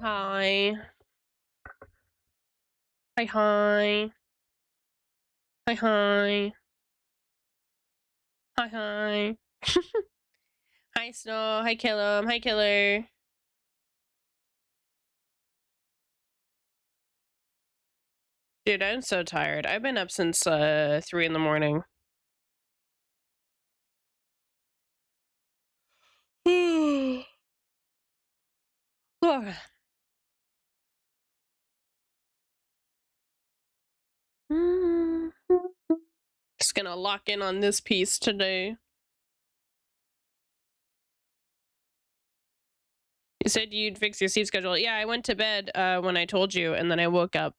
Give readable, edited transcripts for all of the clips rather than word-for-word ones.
Hi. Hi, hi. Hi, hi. Hi, hi. Hi, Snow. Hi, Killum. Hi, Killer. Dude, I'm so tired. I've been up since 3 in the morning. Ugh. Just gonna lock in on this piece today. You said you'd fix your sleep schedule. Yeah, I went to bed when I told you, and then I woke up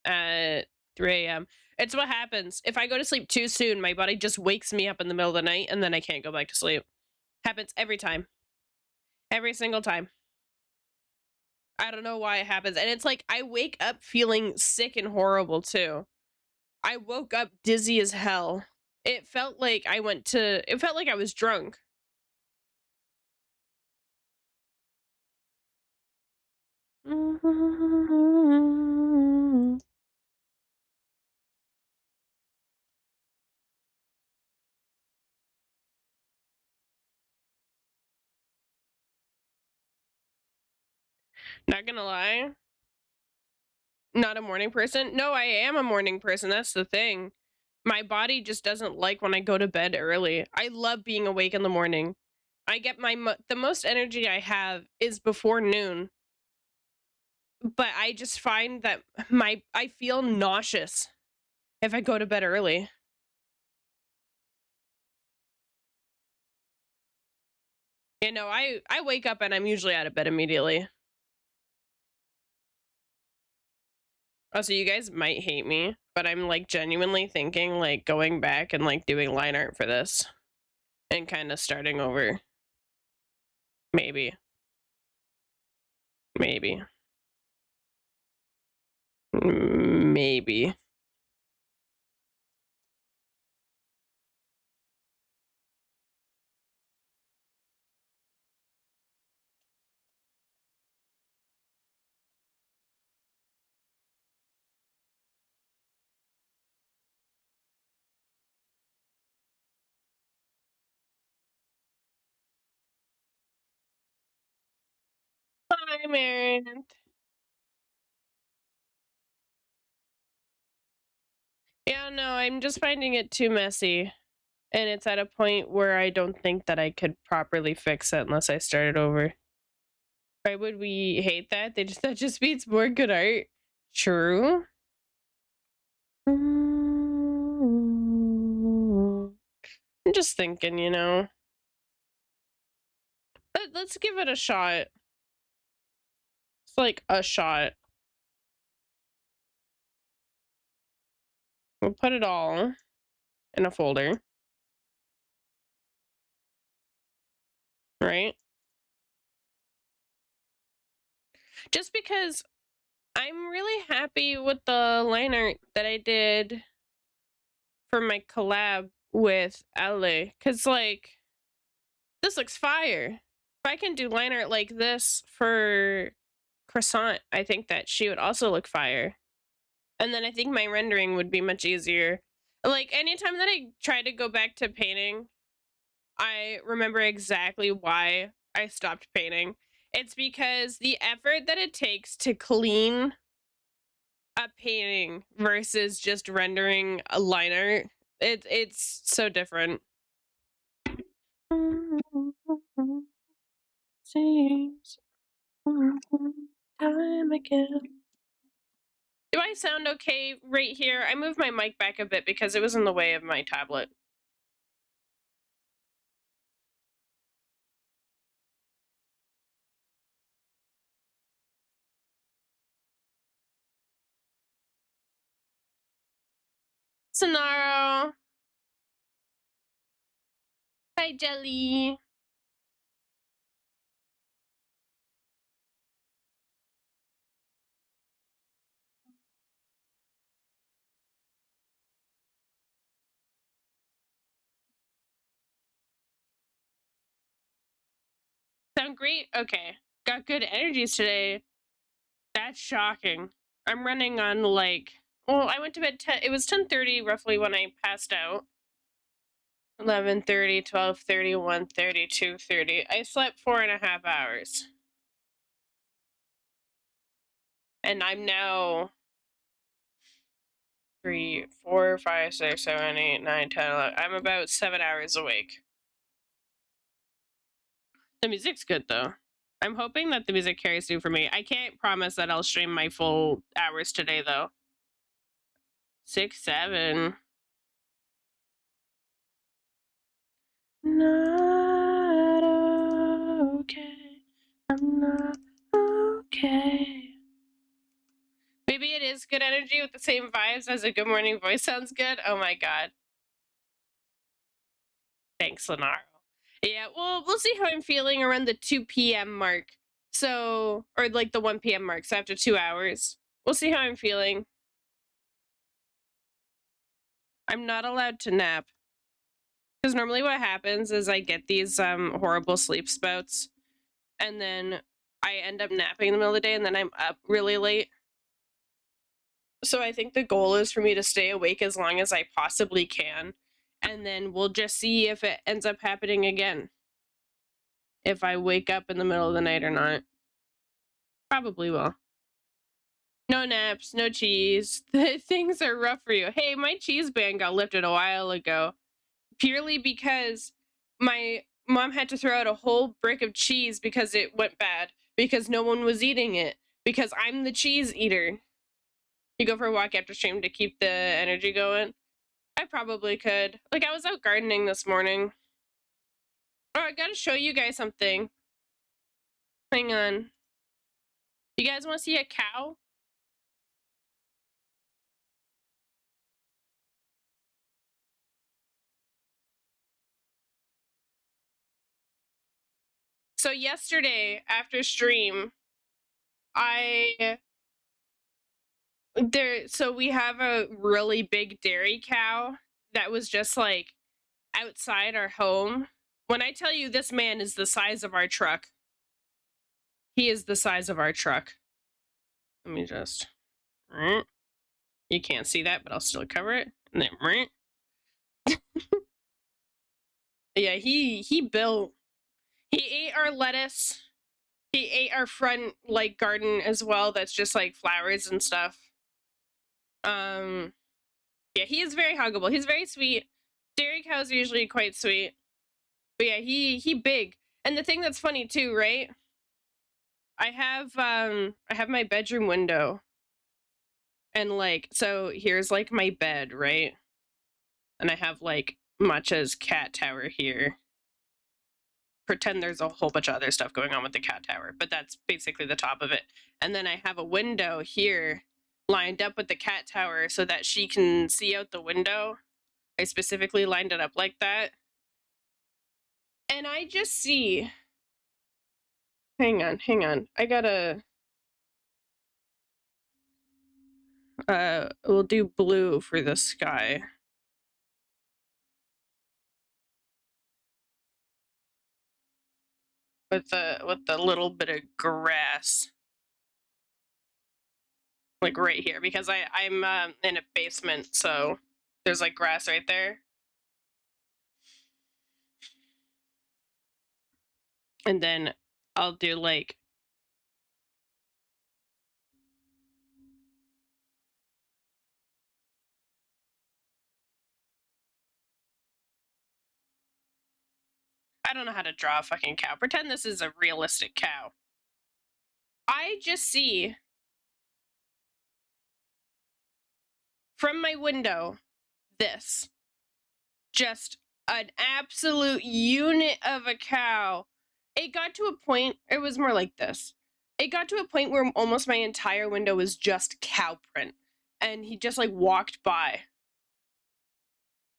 at 3 a.m. It's what happens. If I go to sleep too soon, my body just wakes me up in the middle of the night, and then I can't go back to sleep. Happens every time. Every single time. I don't know why it happens. And it's like I wake up feeling sick and horrible too. I woke up dizzy as hell. It felt like it felt like I was drunk. Not gonna lie. Not a morning person. No, I am a morning person. That's the thing. My body just doesn't like when I go to bed early. I love being awake in the morning. I get the most energy I have is before noon. But I just find that I feel nauseous if I go to bed early. You know, I wake up and I'm usually out of bed immediately. Also, you guys might hate me, but I'm like genuinely thinking like going back and like doing line art for this and kind of starting over. Maybe. Maybe. Maybe. Hi, Marin. Yeah, no, I'm just finding it too messy. And it's at a point where I don't think that I could properly fix it unless I started over. Why would we hate that? That just means more good art. True. I'm just thinking, you know. Let's give it a shot. It's like a shot. We'll put it all in a folder. Right? Just because I'm really happy with the line art that I did for my collab with Ale. Cause like this looks fire. If I can do line art like this for Croissant, I think that she would also look fire. And then I think my rendering would be much easier. Like anytime that I try to go back to painting, I remember exactly why I stopped painting. It's because the effort that it takes to clean a painting versus just rendering a line art, it's so different. Seems time again. Do I sound okay right here? I moved my mic back a bit because it was in the way of my tablet. Sonaro. Hi, Jelly. Sound great? Okay. Got good energies today. That's shocking. I'm running on like, well, I went to bed it was 10:30 roughly when I passed out. 11:30, 12:30, 1:30, 2:30. I slept 4.5 hours. And I'm now 3, 4, 5, 6, 7, 8, 9, 10, 11. I'm about 7 hours awake. The music's good though. I'm hoping that the music carries through for me. I can't promise that I'll stream my full hours today though. 6, 7. Not okay. I'm not okay. Maybe it is good energy with the same vibes as a good morning voice sounds good. Oh my god. Thanks, Lenaro. Yeah, well, we'll see how I'm feeling around the 2 p.m. mark. So, or like the 1 p.m. mark, so after 2 hours. We'll see how I'm feeling. I'm not allowed to nap. Because normally what happens is I get these horrible sleep spouts, and then I end up napping in the middle of the day, and then I'm up really late. So I think the goal is for me to stay awake as long as I possibly can, and then we'll just see if it ends up happening again. If I wake up in the middle of the night or not. Probably will. No naps, no cheese. Things are rough for you. Hey, my cheese ban got lifted a while ago. Purely because my mom had to throw out a whole brick of cheese because it went bad. Because no one was eating it. Because I'm the cheese eater. You go for a walk after stream to keep the energy going? I probably could. Like, I was out gardening this morning. Oh, I gotta show you guys something. Hang on. You guys want to see a cow? So yesterday after stream, so we have a really big dairy cow that was just like outside our home. When I tell you this man is the size of our truck, he is the size of our truck. Let me just, you can't see that, but I'll still cover it. And then, yeah, he built, he ate our lettuce. He ate our front like garden as well. That's just like flowers and stuff. Yeah, he is very huggable. He's very sweet. Dairy cows are usually quite sweet. But yeah, he big. And the thing that's funny too, right? I have my bedroom window. And like, so here's like my bed, right? And I have like Matcha's cat tower here. Pretend there's a whole bunch of other stuff going on with the cat tower, but that's basically the top of it. And then I have a window here lined up with the cat tower so that she can see out the window. I specifically lined it up like that. And I just see, hang on. I gotta, we'll do blue for the sky. With the little bit of grass. Like right here, because I'm in a basement, so there's like grass right there. And then I'll do like, I don't know how to draw a fucking cow. Pretend this is a realistic cow. I just see from my window this. Just an absolute unit of a cow. It got to a point, it was more like this. It got to a point where almost my entire window was just cow print. And he just like walked by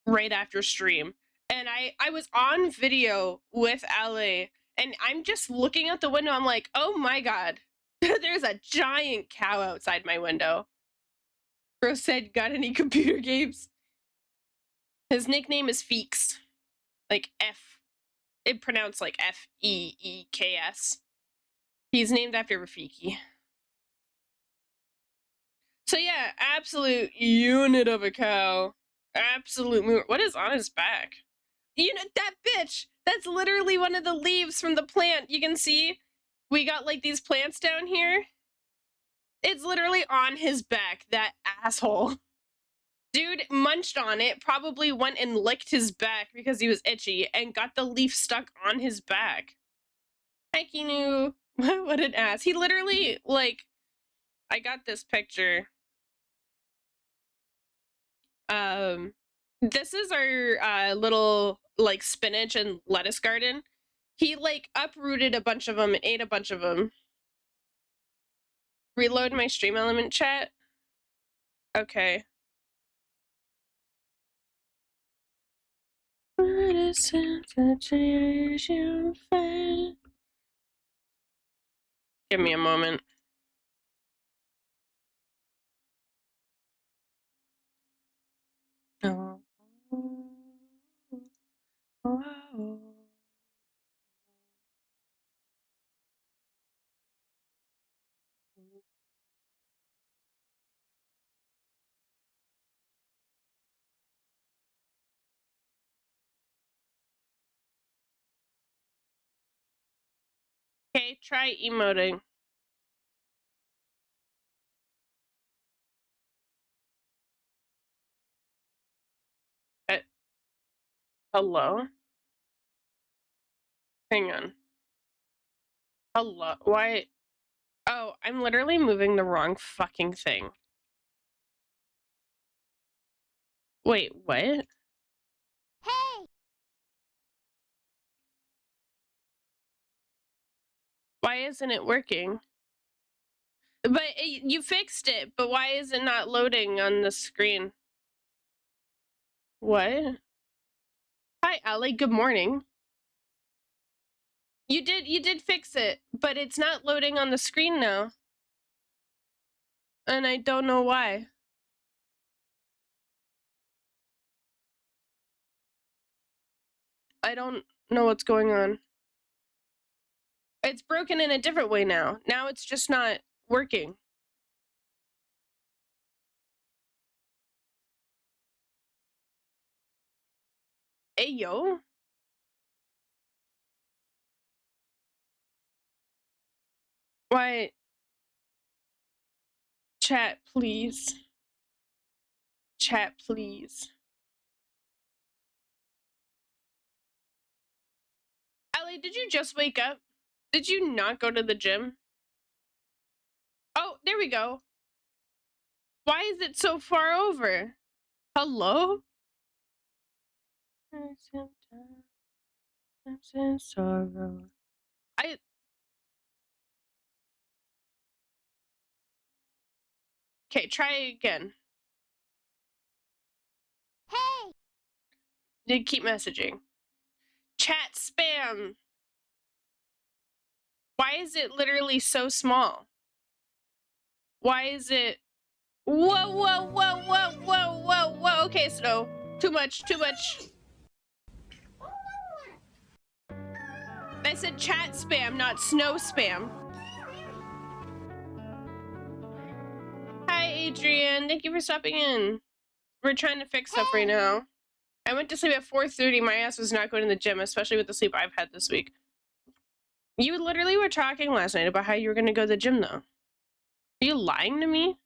right after stream. And I was on video with Ale, and I'm just looking out the window. I'm like, oh my god, there's a giant cow outside my window. Bro said, got any computer games? His nickname is Feeks. Like F. It pronounced like Feeks. He's named after Rafiki. So yeah, absolute unit of a cow. Absolute. What is on his back? You know, that bitch! That's literally one of the leaves from the plant. You can see we got like these plants down here. It's literally on his back, that asshole. Dude munched on it, probably went and licked his back because he was itchy and got the leaf stuck on his back. Heck, you knew. What an ass. He literally, like, I got this picture. This is our little, like, spinach and lettuce garden. He, like, uprooted a bunch of them, ate a bunch of them. Reload my stream element chat. Okay. Give me a moment. Oh. Okay, try emoting. Hello? Hang on. Hello? Why? Oh, I'm literally moving the wrong fucking thing. Wait, what? Hey! Why isn't it working? But you fixed it, but why is it not loading on the screen? What? Hi, Allie, good morning. You did fix it, but it's not loading on the screen now. And I don't know why. I don't know what's going on. It's broken in a different way now. Now it's just not working. Hey, yo. Why? Chat, please. Chat, please. Allie, did you just wake up? Did you not go to the gym? Oh, there we go. Why is it so far over? Hello? Sorrow. Okay, try again. Hey! They keep messaging. Chat spam. Why is it literally so small? Why is it... Whoa, whoa, whoa, whoa, whoa, whoa, whoa. Okay, Snow. Too much, too much. I said chat spam, not snow spam. Hi, Adrian. Thank you for stopping in. We're trying to fix stuff right now. I went to sleep at 4:30. My ass was not going to the gym, especially with the sleep I've had this week. You literally were talking last night about how you were going to go to the gym, though. Are you lying to me?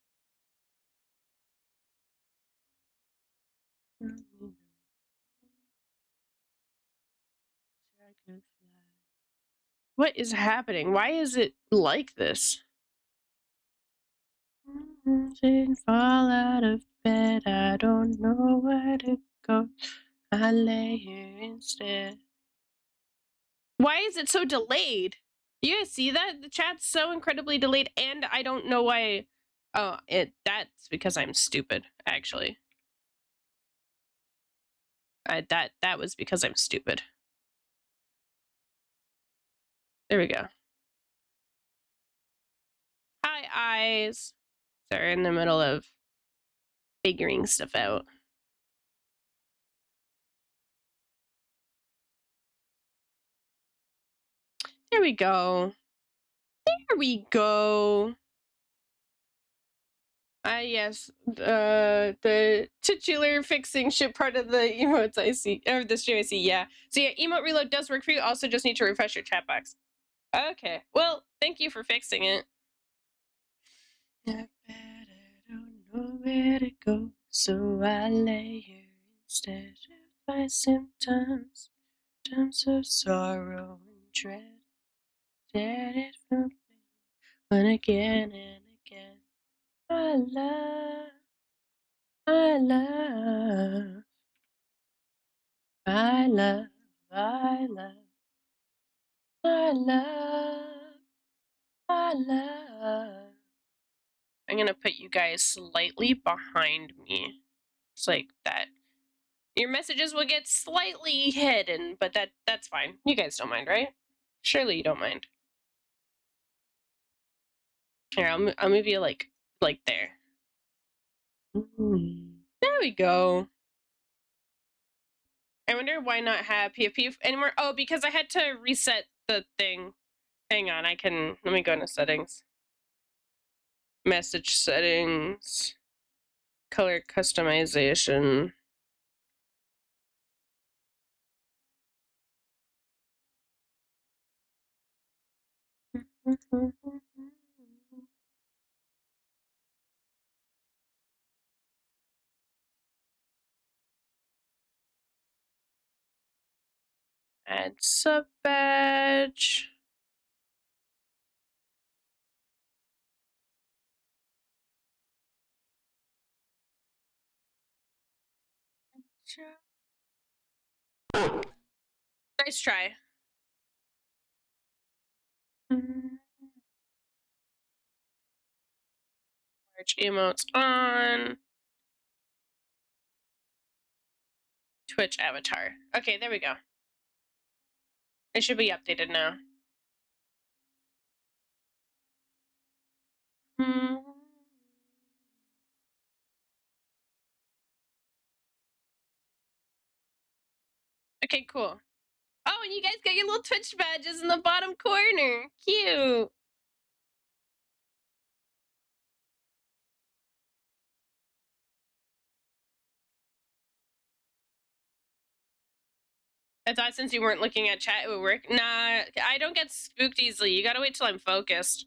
What is happening? Why is it like this? Didn't fall out of bed. I don't know where to go. I lay here instead. Why is it so delayed? You guys see that? The chat's so incredibly delayed, and I don't know why. Oh, that's because I'm stupid, actually. That was because I'm stupid. There we go. Hi, eyes. They're in the middle of figuring stuff out. There we go. There we go. Yes, the titular fixing shit part of the emotes I see, or the stream I see, yeah. So yeah, emote reload does work for you, also just need to refresh your chat box. Okay, well, thank you for fixing it. I better don't know where to go, so I lay here instead of my symptoms of sorrow and dread. That it from me, when again and again, I love, I love, I love, I love, I love, I love. I'm gonna put you guys slightly behind me. It's like that. Your messages will get slightly hidden, but that's fine. You guys don't mind, right? Surely you don't mind. Here, I'll move you like there. There we go. I wonder why not have PFP anymore. Oh, because I had to reset the thing. Hang on, let me go into settings. Message settings. Color customization. Add sub badge. Nice try. Large emotes on. Twitch avatar. Okay, there we go. It should be updated now. Okay, cool. Oh, and you guys got your little Twitch badges in the bottom corner. Cute. I thought since you weren't looking at chat, it would work. Nah, I don't get spooked easily. You gotta wait till I'm focused.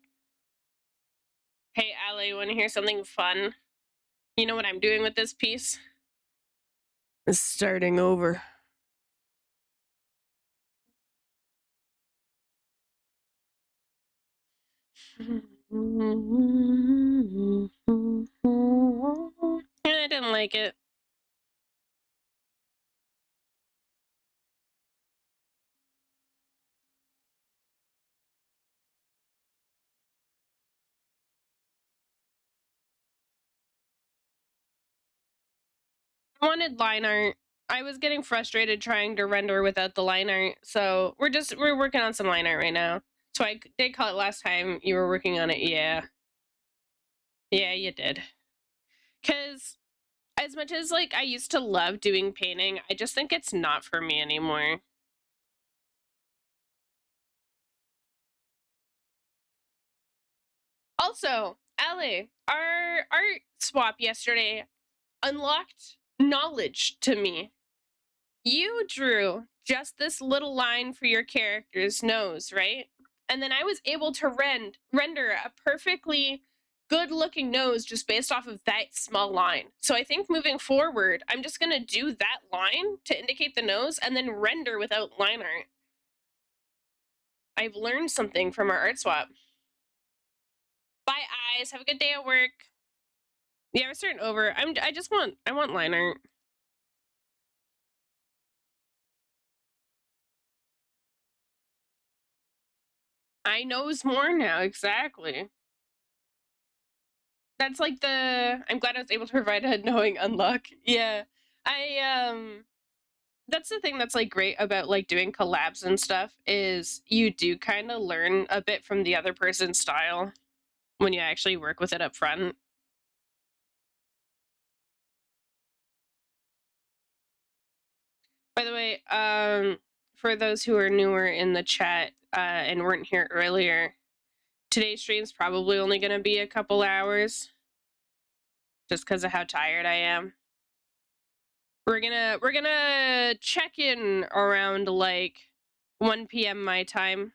Hey, Ali, you wanna hear something fun? You know what I'm doing with this piece? It's starting over. I didn't like it. I wanted line art. I was getting frustrated trying to render without the line art, so we're working on some line art right now. So I did call it last time you were working on it. Yeah. Yeah, you did. Cause as much as like I used to love doing painting, I just think it's not for me anymore. Also, Ale, our art swap yesterday unlocked knowledge to me. You drew just this little line for your character's nose, right? And then I was able to render a perfectly good looking nose just based off of that small line. So I think moving forward, I'm just gonna do that line to indicate the nose and then render without line art. I've learned something from our art swap. Bye, eyes. Have a good day at work. Yeah, we're starting over. I want line art. I knows more now, exactly. That's like I'm glad I was able to provide a knowing unlock. Yeah. That's the thing that's like great about like doing collabs and stuff is you do kind of learn a bit from the other person's style when you actually work with it up front. By the way, for those who are newer in the chat and weren't here earlier, today's stream's probably only going to be a couple hours. just because of how tired I am. We're gonna check in around like 1 p.m. my time,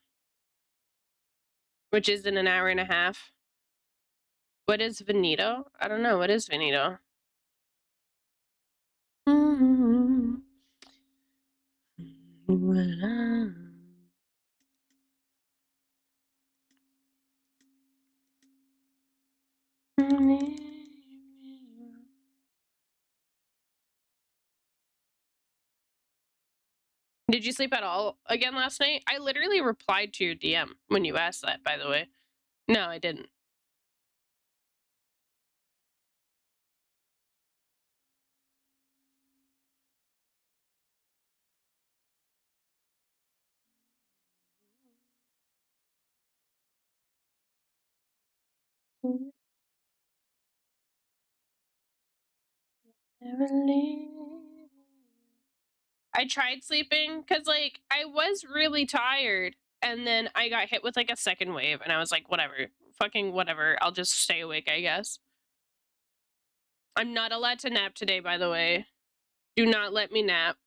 which is in an hour and a half. What is Veneto? I don't know. What is Veneto? Did you sleep at all again last night? I literally replied to your DM when you asked that, by the way. No, I didn't. I tried sleeping because, like, I was really tired. And then I got hit with, like, a second wave. And I was like, whatever. Fucking whatever. I'll just stay awake, I guess. I'm not allowed to nap today, by the way. Do not let me nap.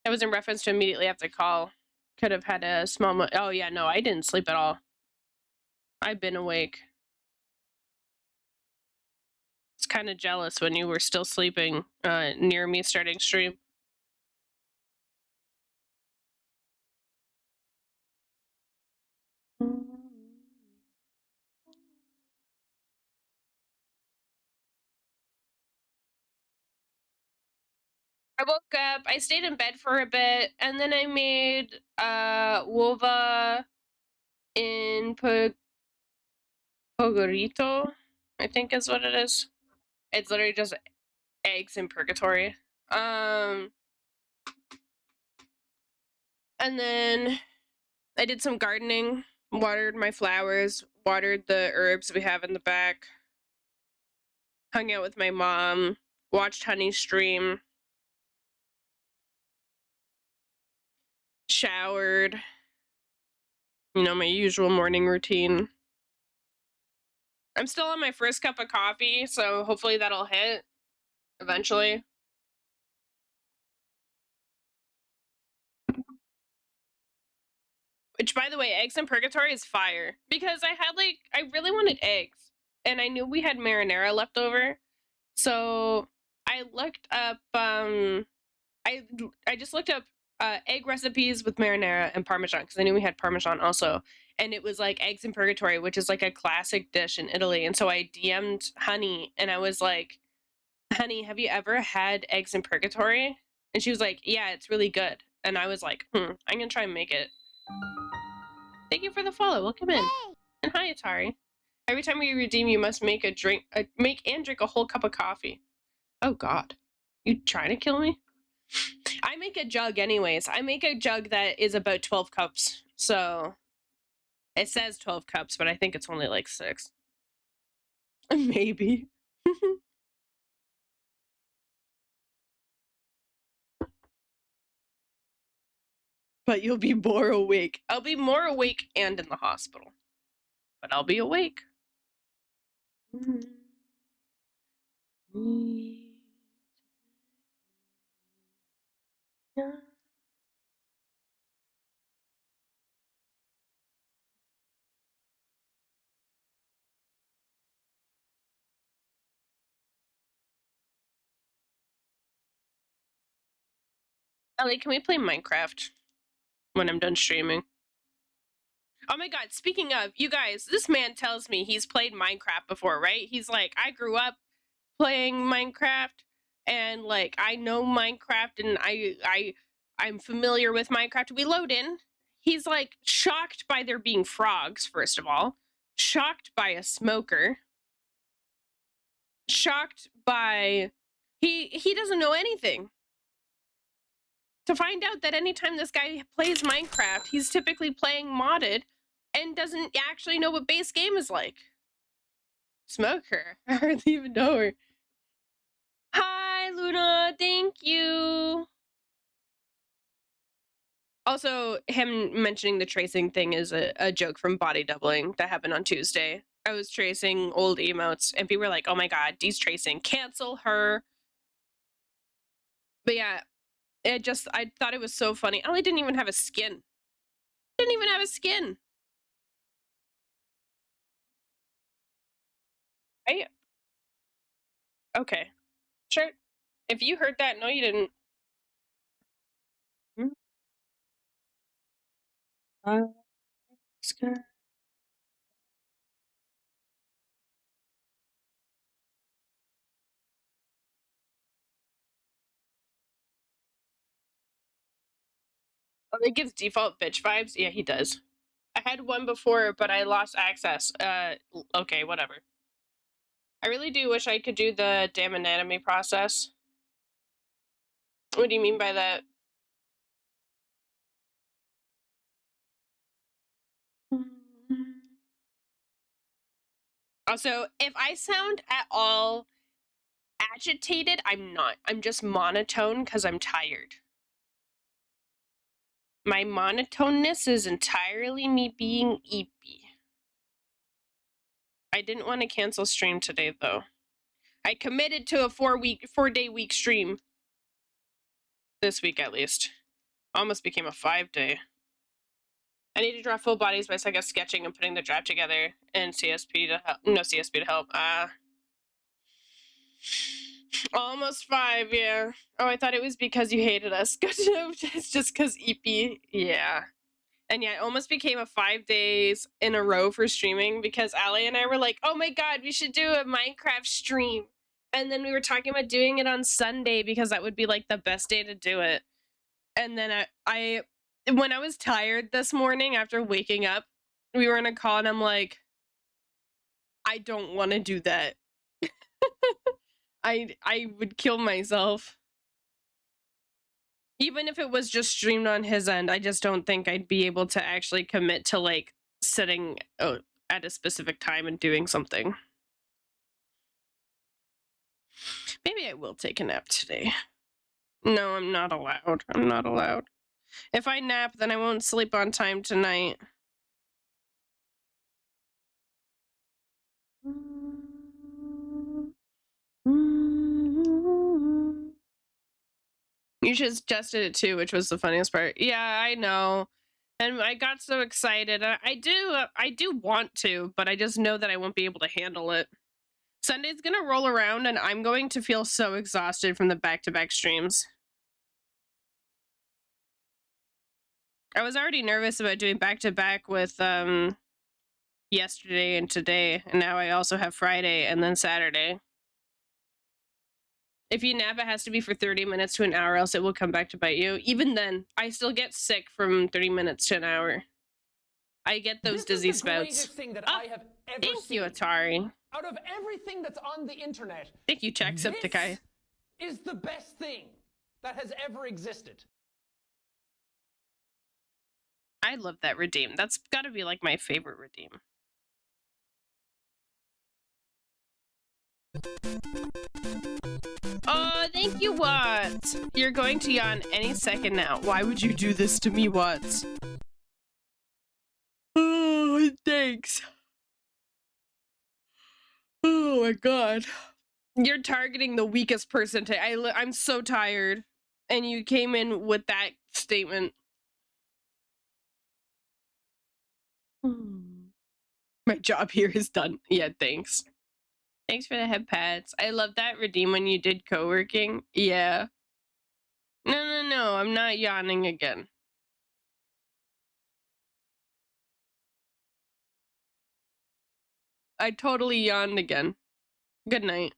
That was in reference to immediately after call. Could have had a small oh, yeah, no, I didn't sleep at all. I've been awake. It's kind of jealous when you were still sleeping near me starting stream. I woke up, I stayed in bed for a bit, and then I made wova in pogorito, I think is what it is. It's literally just eggs in purgatory. And then I did some gardening, watered my flowers, watered the herbs we have in the back, hung out with my mom, watched Honey stream, showered, you know, my usual morning routine. I'm still on my first cup of coffee, so hopefully that'll hit eventually. Which, by the way, eggs in purgatory is fire. Because I had, like, I really wanted eggs. And I knew we had marinara left over. So I looked up, I just looked up egg recipes with marinara and parmesan, because I knew we had parmesan also. And it was like eggs in purgatory, which is like a classic dish in Italy. And so I DM'd Honey and I was like, Honey, have you ever had eggs in purgatory? And she was like, yeah, it's really good. And I was like, I'm gonna try and make it. Thank you for the follow. Welcome in. Hey! And hi, Atari. Every time you redeem, you must make and drink a whole cup of coffee. Oh God, you trying to kill me? I make a jug anyways. I make a jug that is about 12 cups. So it says 12 cups, but I think it's only like 6. Maybe. But you'll be more awake. I'll be more awake and in the hospital. But I'll be awake. Ellie, can we play Minecraft when I'm done streaming? Oh my God, speaking of, you guys, this man tells me he's played Minecraft before, right? He's like, I grew up playing Minecraft and like I know Minecraft and I'm familiar with Minecraft. We load in. He's like shocked by there being frogs, first of all, shocked by a smoker, shocked by he doesn't know anything. To find out that anytime this guy plays Minecraft, he's typically playing modded and doesn't actually know what base game is like. Smoker. I hardly even know her. Hi, Luna. Thank you. Also, him mentioning the tracing thing is a joke from body doubling that happened on Tuesday. I was tracing old emotes and people were like, oh my god, Dee's tracing, cancel her. But yeah, I thought it was so funny. Ellie didn't even have a skin. Didn't even have a skin. Okay. Sure. If you heard that, no you didn't. Oh, it gives default bitch vibes? Yeah, he does. I had one before, but I lost access. Okay, whatever. I really do wish I could do the damn anatomy process. What do you mean by that? Also, if I sound at all agitated, I'm not. I'm just monotone because I'm tired. My monotoneness is entirely me being eepy. I didn't want to cancel stream today, though. I committed to a 4-day week stream. This week, at least. Almost became a 5-day. I need to draw full bodies by Sega sketching and putting the draft together and CSP to help. No CSP to help. Almost 5, yeah. Oh, I thought it was because you hated us. It's just because EP. Yeah. And yeah, it almost became a 5 days in a row for streaming because Ali and I were like, oh my god, we should do a Minecraft stream. And then we were talking about doing it on Sunday because that would be like the best day to do it. And then I when I was tired this morning after waking up, we were in a call and I'm like, I don't want to do that. I would kill myself. Even if it was just streamed on his end, I just don't think I'd be able to actually commit to like sitting at a specific time and doing something. Maybe I will take a nap today. No, I'm not allowed. I'm not allowed. If I nap, then I won't sleep on time tonight. You just suggested it too, which was the funniest part. Yeah, I know. And I got so excited. I do want to, but I just know that I won't be able to handle it. Sunday's gonna roll around and I'm going to feel so exhausted from the back-to-back streams. I was already nervous about doing back-to-back with yesterday and today, and now I also have Friday and then Saturday. If you nap, it has to be for 30 minutes to an hour, else it will come back to bite you. Even then, I still get sick from 30 minutes to an hour. I get those dizzy spouts. Thing that I have ever thank seen. you, Atari. Out of everything that's on the internet, thank you, Jacksepticeye. This is the best thing that has ever existed. I love that redeem. That's gotta be like my favorite redeem. Oh, thank you, Watts. You're going to yawn any second now. Why would you do this to me, Watts? Oh, thanks. Oh my god. You're targeting the weakest person today. I'm so tired. And you came in with that statement. My job here is done. Yeah, thanks. Thanks for the head pats. I love that redeem when you did co-working. Yeah. No, I'm not yawning again. I totally yawned again. Good night.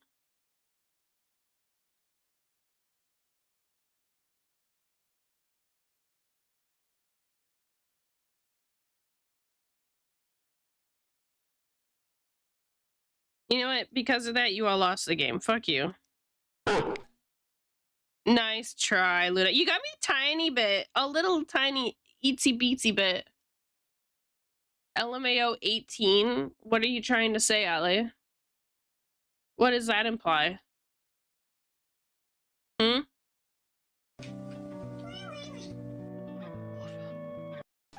You know what? Because of that, you all lost the game. Fuck you. Nice try, Luna. You got me a tiny bit. A little tiny itsy beatsy bit. LMAO 18? What are you trying to say, Ali? What does that imply? Hmm?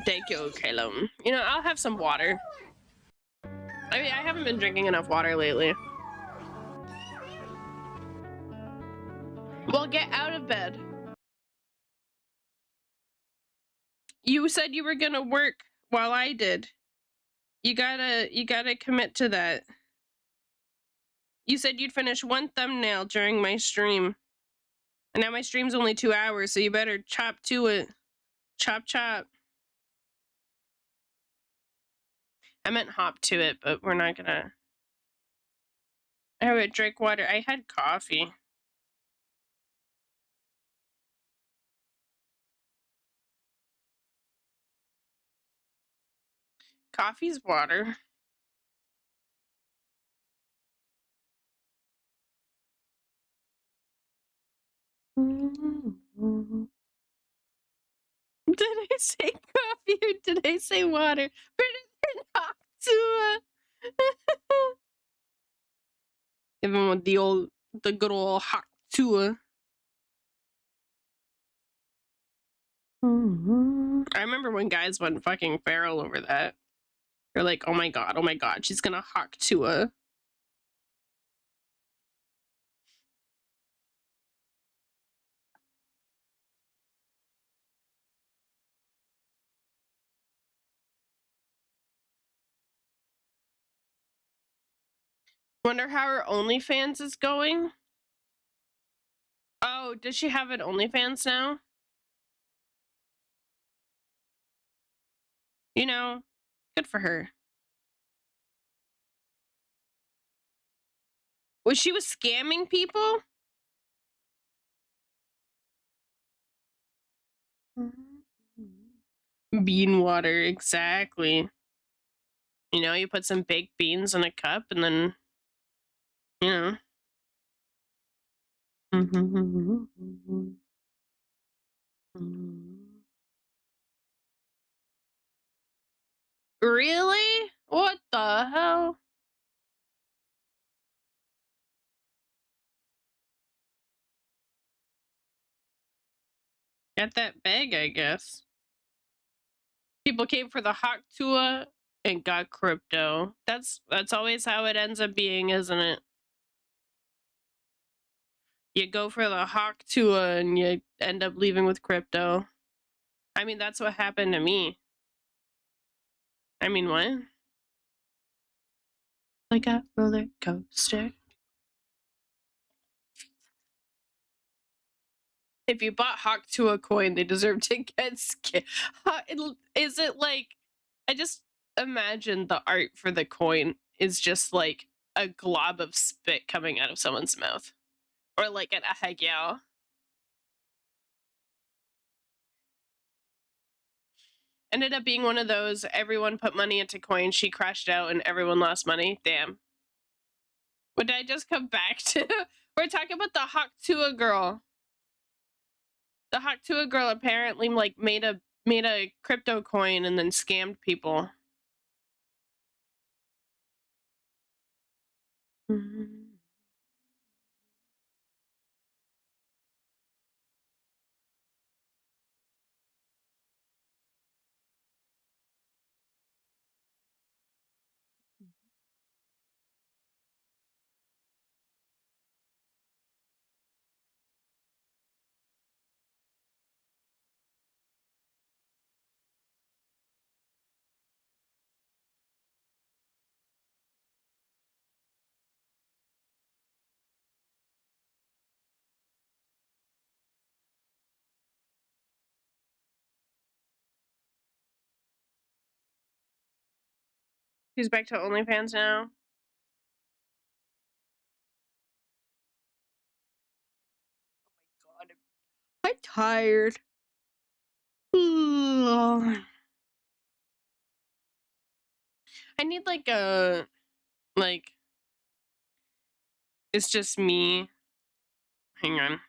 Thank you, Calum. You know, I'll have some water. I mean, I haven't been drinking enough water lately. Well, get out of bed. You said you were gonna work while I did. You gotta commit to that. You said you'd finish one thumbnail during my stream. And now my stream's only 2 hours, so you better chop to it. Chop, chop. I meant hop to it, but we're not gonna... I would drink water. I had coffee. Coffee's water. Did I say coffee or did I say water? Hop to Give him the good old hot tour. I remember when guys went fucking feral over that. They're like, oh my god, she's gonna hawk Tua. Wonder how her OnlyFans is going. Oh, does she have an OnlyFans now? You know, good for her. Was she scamming people? Bean water, exactly. You know, you put some baked beans in a cup and then, you know. Really? What the hell? Got that bag, I guess. People came for the Hawk Tua and got crypto. That's always how it ends up being, isn't it? You go for the Hawk Tua and you end up leaving with crypto. I mean, that's what happened to me. I mean, what? Like a roller coaster. If you bought Hawk Tua coin, they deserve to get scared. Is it like... I just imagine the art for the coin is just like a glob of spit coming out of someone's mouth. Or like an ahegyao. Ended up being one of those, everyone put money into coin, she crashed out and everyone lost money. Damn. What did I just come back to? We're talking about the Hawk Tua girl. The Hawk Tua girl apparently like made a crypto coin and then scammed people. He's back to OnlyFans now. Oh my god. I'm tired. I need like a... Like... It's just me. Hang on.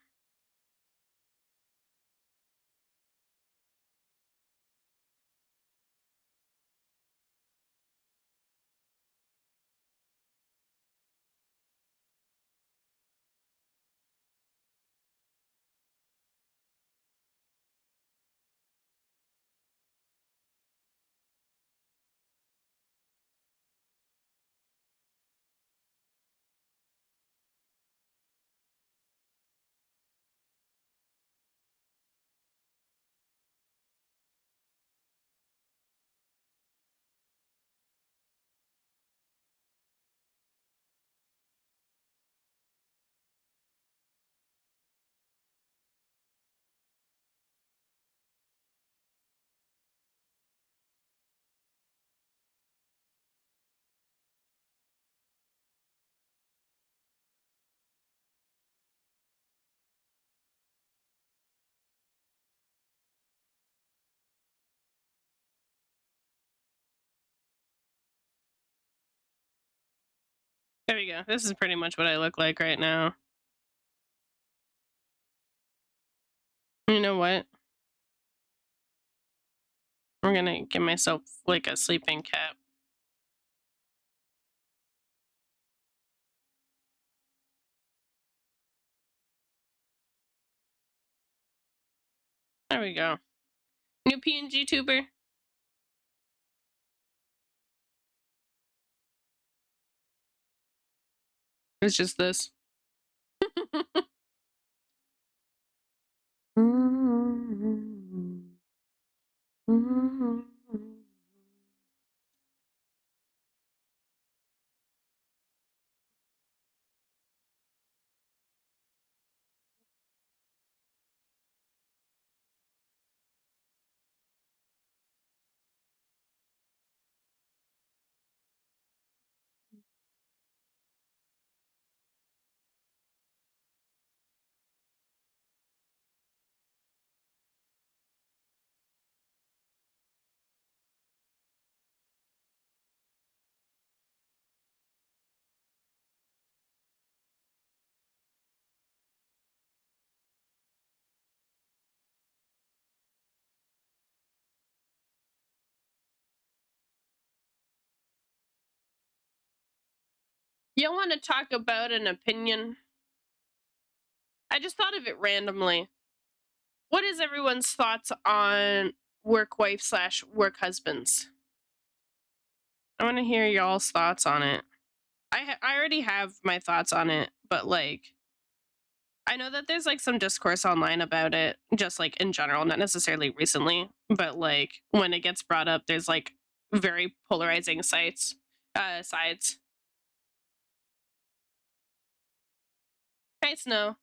There we go. This is pretty much what I look like right now. You know what? I'm gonna give myself like a sleeping cap. There we go. New PNG tuber. It's just this. You want to talk about an opinion? I just thought of it randomly. What is everyone's thoughts on work wife / work husbands? I want to hear y'all's thoughts on it. I already have my thoughts on it, but like I know that there's like some discourse online about it, just like in general, not necessarily recently, but like when it gets brought up, there's like very polarizing sides. Hi, Snow.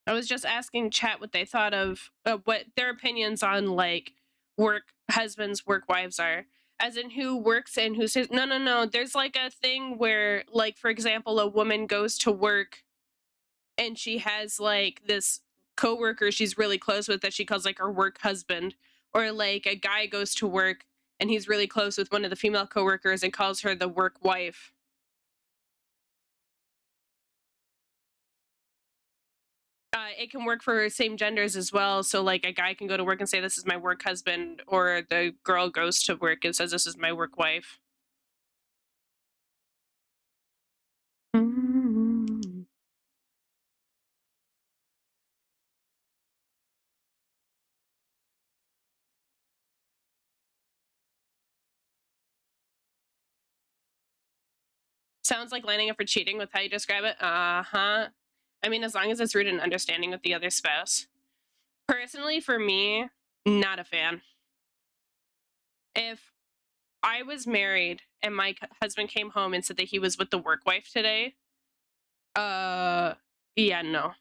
I was just asking chat what they thought of what their opinions on like work husbands, work wives are. As in who works and who says no. There's like a thing where, like, for example, a woman goes to work and she has like this coworker she's really close with that she calls like her work husband, or like a guy goes to work and he's really close with one of the female coworkers and calls her the work wife. It can work for same genders as well. So like a guy can go to work and say this is my work husband, or the girl goes to work and says this is my work wife. Sounds like lining up for cheating with how you describe it. Uh-huh. I mean, as long as it's rooted in understanding with the other spouse. Personally, for me, not a fan. If I was married and my husband came home and said that he was with the work wife today, yeah, no.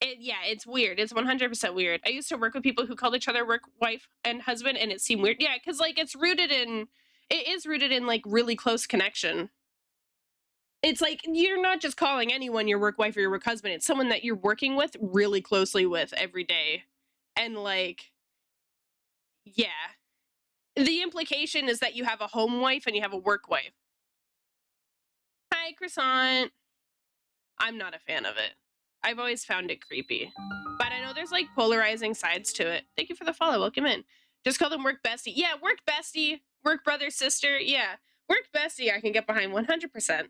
It's weird. It's 100% weird. I used to work with people who called each other work wife and husband, and it seemed weird. Yeah, because like it is rooted in like really close connection. It's like you're not just calling anyone your work wife or your work husband. It's someone that you're working with really closely with every day. And like, yeah. The implication is that you have a home wife and you have a work wife. Hi, croissant. I'm not a fan of it. I've always found it creepy. But I know there's like polarizing sides to it. Thank you for the follow. Welcome in. Just call them work bestie. Yeah, work bestie, work brother, sister. Yeah, work bestie I can get behind 100%.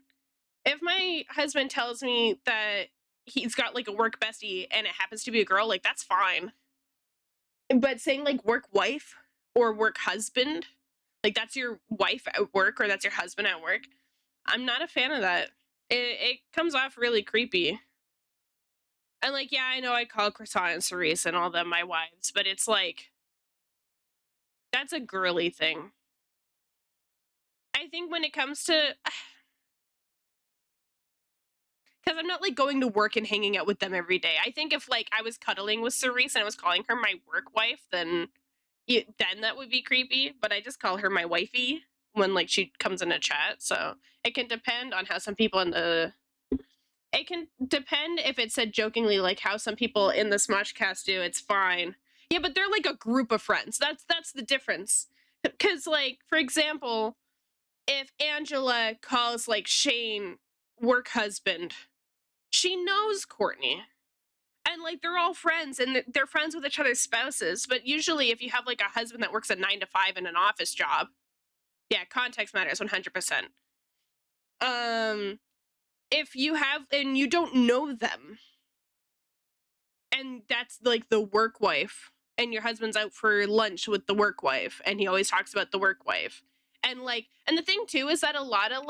If my husband tells me that he's got like a work bestie and it happens to be a girl, like that's fine. But saying like work wife or work husband, like that's your wife at work or that's your husband at work, I'm not a fan of that. It comes off really creepy. And like, yeah, I know I call Croissant and Cerise and all them my wives, but it's like, that's a girly thing. I think when it comes to, because I'm not like going to work and hanging out with them every day. I think if like I was cuddling with Cerise and I was calling her my work wife, then then that would be creepy, but I just call her my wifey when like she comes in a chat. So it can depend on how some people in the it can depend if it said jokingly like how some people in the Smoshcast do, it's fine. Yeah, but they're like a group of friends. That's the difference. Cause like, for example, if Angela calls like Shane work husband, she knows Courtney. And like they're all friends and they're friends with each other's spouses. But usually if you have like a husband that works a 9 to 5 in an office job, yeah, context matters 100%. If you have and you don't know them, and that's like the work wife, and your husband's out for lunch with the work wife, and he always talks about the work wife. And like, and the thing too is that a lot of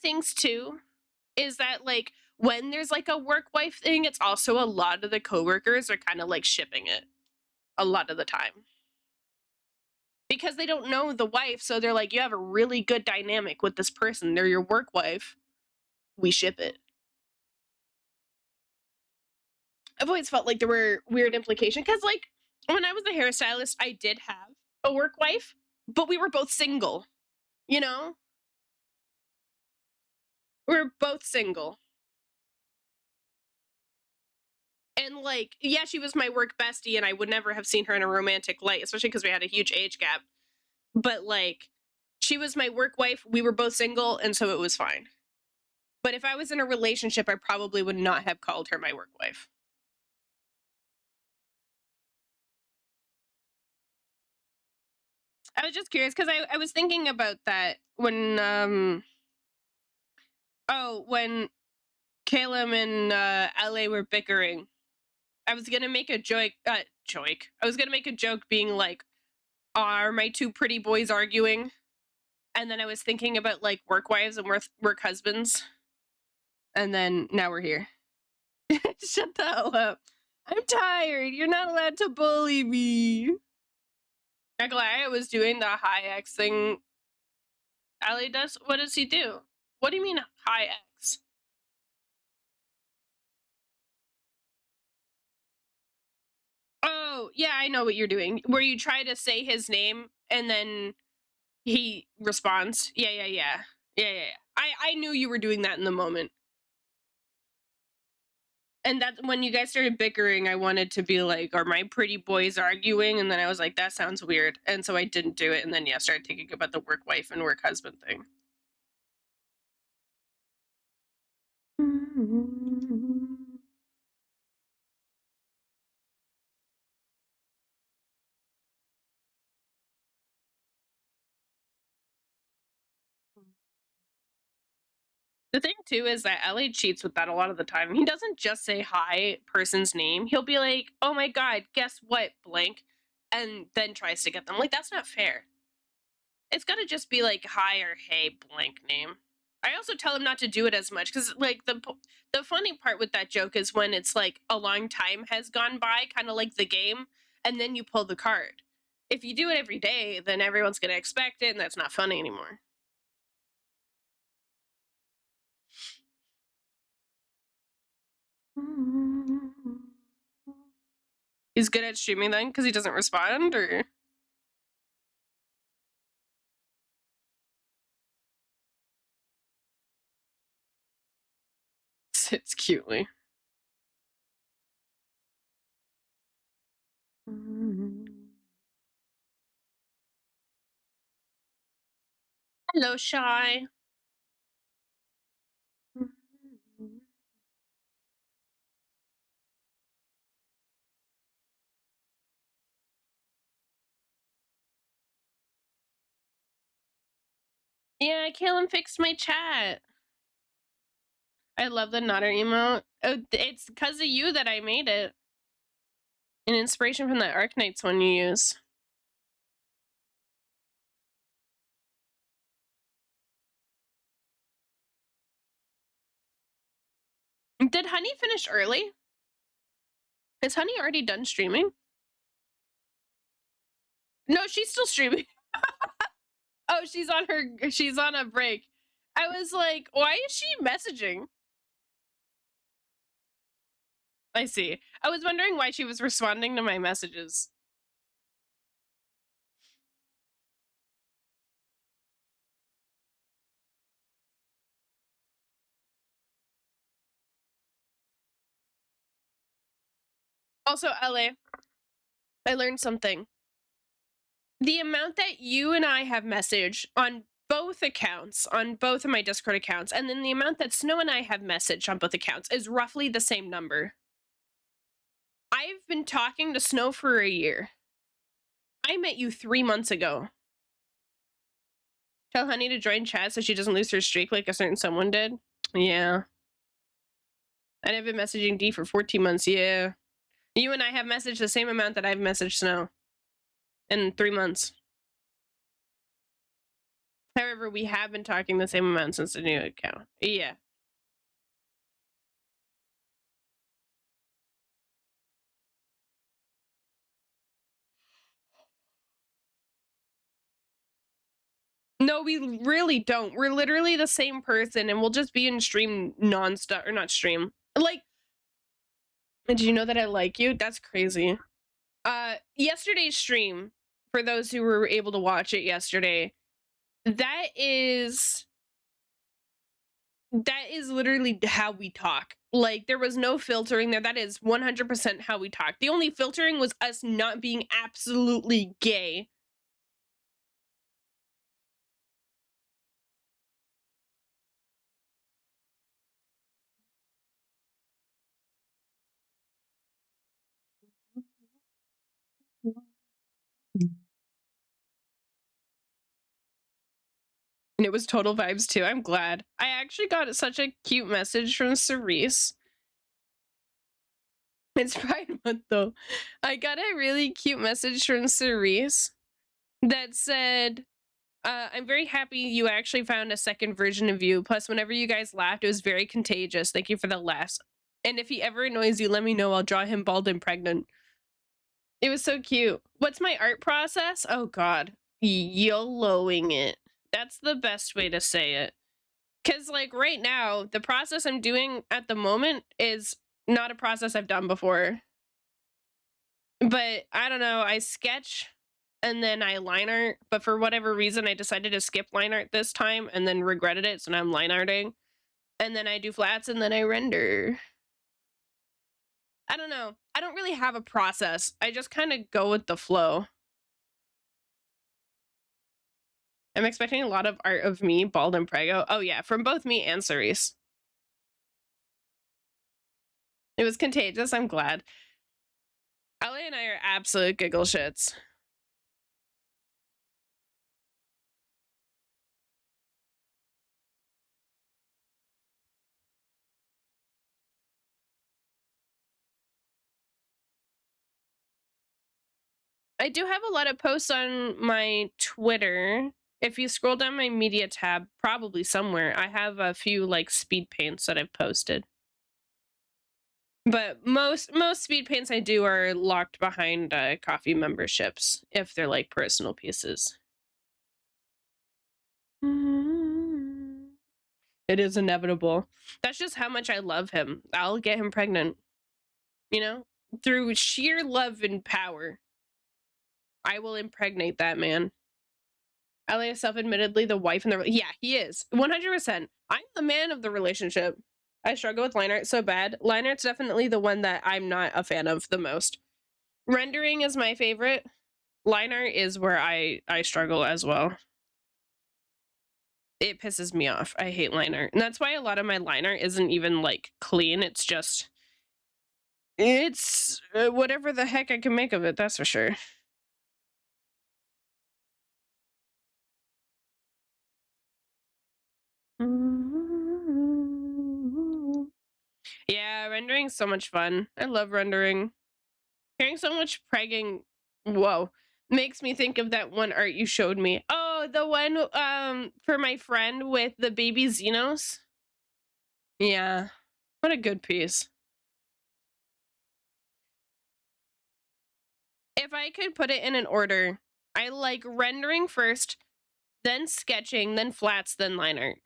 things too is that like when there's like a work wife thing, it's also a lot of the coworkers are kind of like shipping it a lot of the time. Because they don't know the wife, so they're like, you have a really good dynamic with this person. They're your work wife. We ship it. I've always felt like there were weird implications because, like, when I was a hairstylist, I did have a work wife, but we were both single. You know, we were both single, and like, yeah, she was my work bestie, and I would never have seen her in a romantic light, especially because we had a huge age gap. But like, she was my work wife. We were both single, and so it was fine. But if I was in a relationship, I probably would not have called her my work wife. I was just curious because I was thinking about that when when Caleb and LA were bickering. I was gonna make a joke. I was gonna make a joke being like, "Are my two pretty boys arguing?" And then I was thinking about like work wives and work husbands. And then now we're here. Shut the hell up. I'm tired. You're not allowed to bully me. Nikolai was doing the high X thing. Ali does? What does he do? What do you mean high X? Oh, yeah, I know what you're doing. Where you try to say his name and then he responds. Yeah. I knew you were doing that in the moment. And that when you guys started bickering, I wanted to be like, are my pretty boys arguing? And then I was like, that sounds weird. And so I didn't do it. And then, yeah, started thinking about the work wife and work husband thing. The thing too is that LA cheats with that a lot of the time. He doesn't just say hi person's name. He'll be like, oh my god, guess what, blank, and then tries to get them. Like, that's not fair. It's gotta just be like hi or hey blank name. I also tell him not to do it as much because like the funny part with that joke is when it's like a long time has gone by, kind of like the game, and then you pull the card. If you do it every day, then everyone's gonna expect it, and that's not funny anymore. He's good at streaming then because he doesn't respond, or sits cutely. Hello, Shy. Yeah, Caleb fixed my chat. I love the Nutter emote. Oh, it's because of you that I made it. An inspiration from that Arknights one you use. Did Honey finish early? Is Honey already done streaming? No, she's still streaming. Oh, she's on a break. I was like, why is she messaging? I see. I was wondering why she was responding to my messages. Also, LA, I learned something. The amount that you and I have messaged on both accounts, on both of my Discord accounts, and then the amount that Snow and I have messaged on both accounts is roughly the same number. I've been talking to Snow for a year. I met you 3 months ago. Tell Honey to join chat so she doesn't lose her streak like a certain someone did. Yeah. And I've been messaging D for 14 months. Yeah. You and I have messaged the same amount that I've messaged Snow in 3 months. However, we have been talking the same amount since the new account. Yeah. No, we really don't. We're literally the same person, and we'll just be in stream nonstop, or not stream. Like, did you know that I like you? That's crazy. Yesterday's stream, for those who were able to watch it yesterday, that is literally how we talk. Like, there was no filtering there. That is 100% how we talk. The only filtering was us not being absolutely gay. And it was total vibes too. I'm glad. I actually got such a cute message from Cerise. It's Pride Month though. I got a really cute message from Cerise that said, I'm very happy you actually found a second version of you. Plus, whenever you guys laughed, it was very contagious. Thank you for the laughs. And if he ever annoys you, let me know. I'll draw him bald and pregnant. It was so cute. What's my art process? Oh God, YOLOing it. That's the best way to say it. Because like right now, the process I'm doing at the moment is not a process I've done before. But I don't know, I sketch and then I line art, but for whatever reason I decided to skip line art this time and then regretted it, so now I'm line arting. And then I do flats and then I render. I don't know. I don't really have a process. I just kind of go with the flow. I'm expecting a lot of art of me, bald and prego. Oh yeah, from both me and Cerise. It was contagious, I'm glad. Ellie and I are absolute giggle shits. I do have a lot of posts on my Twitter. If you scroll down my media tab, probably somewhere, I have a few like speed paints that I've posted. But most speed paints I do are locked behind coffee memberships if they're like personal pieces. It is inevitable. That's just how much I love him. I'll get him pregnant. You know? Through sheer love and power. I will impregnate that man. Ali is self-admittedly the wife in the... Yeah, he is. 100%. I'm the man of the relationship. I struggle with line art so bad. Line art's definitely the one that I'm not a fan of the most. Rendering is my favorite. Line art is where I struggle as well. It pisses me off. I hate line art. And that's why a lot of my line art isn't even, like, clean. It's just... It's whatever the heck I can make of it, that's for sure. Yeah, rendering's so much fun. I love rendering. Hearing so much pregging, whoa, makes me think of that one art you showed me. Oh, the one for my friend with the baby Xenos. Yeah, what a good piece. If I could put it in an order, I like rendering first, then sketching, then flats, then line art.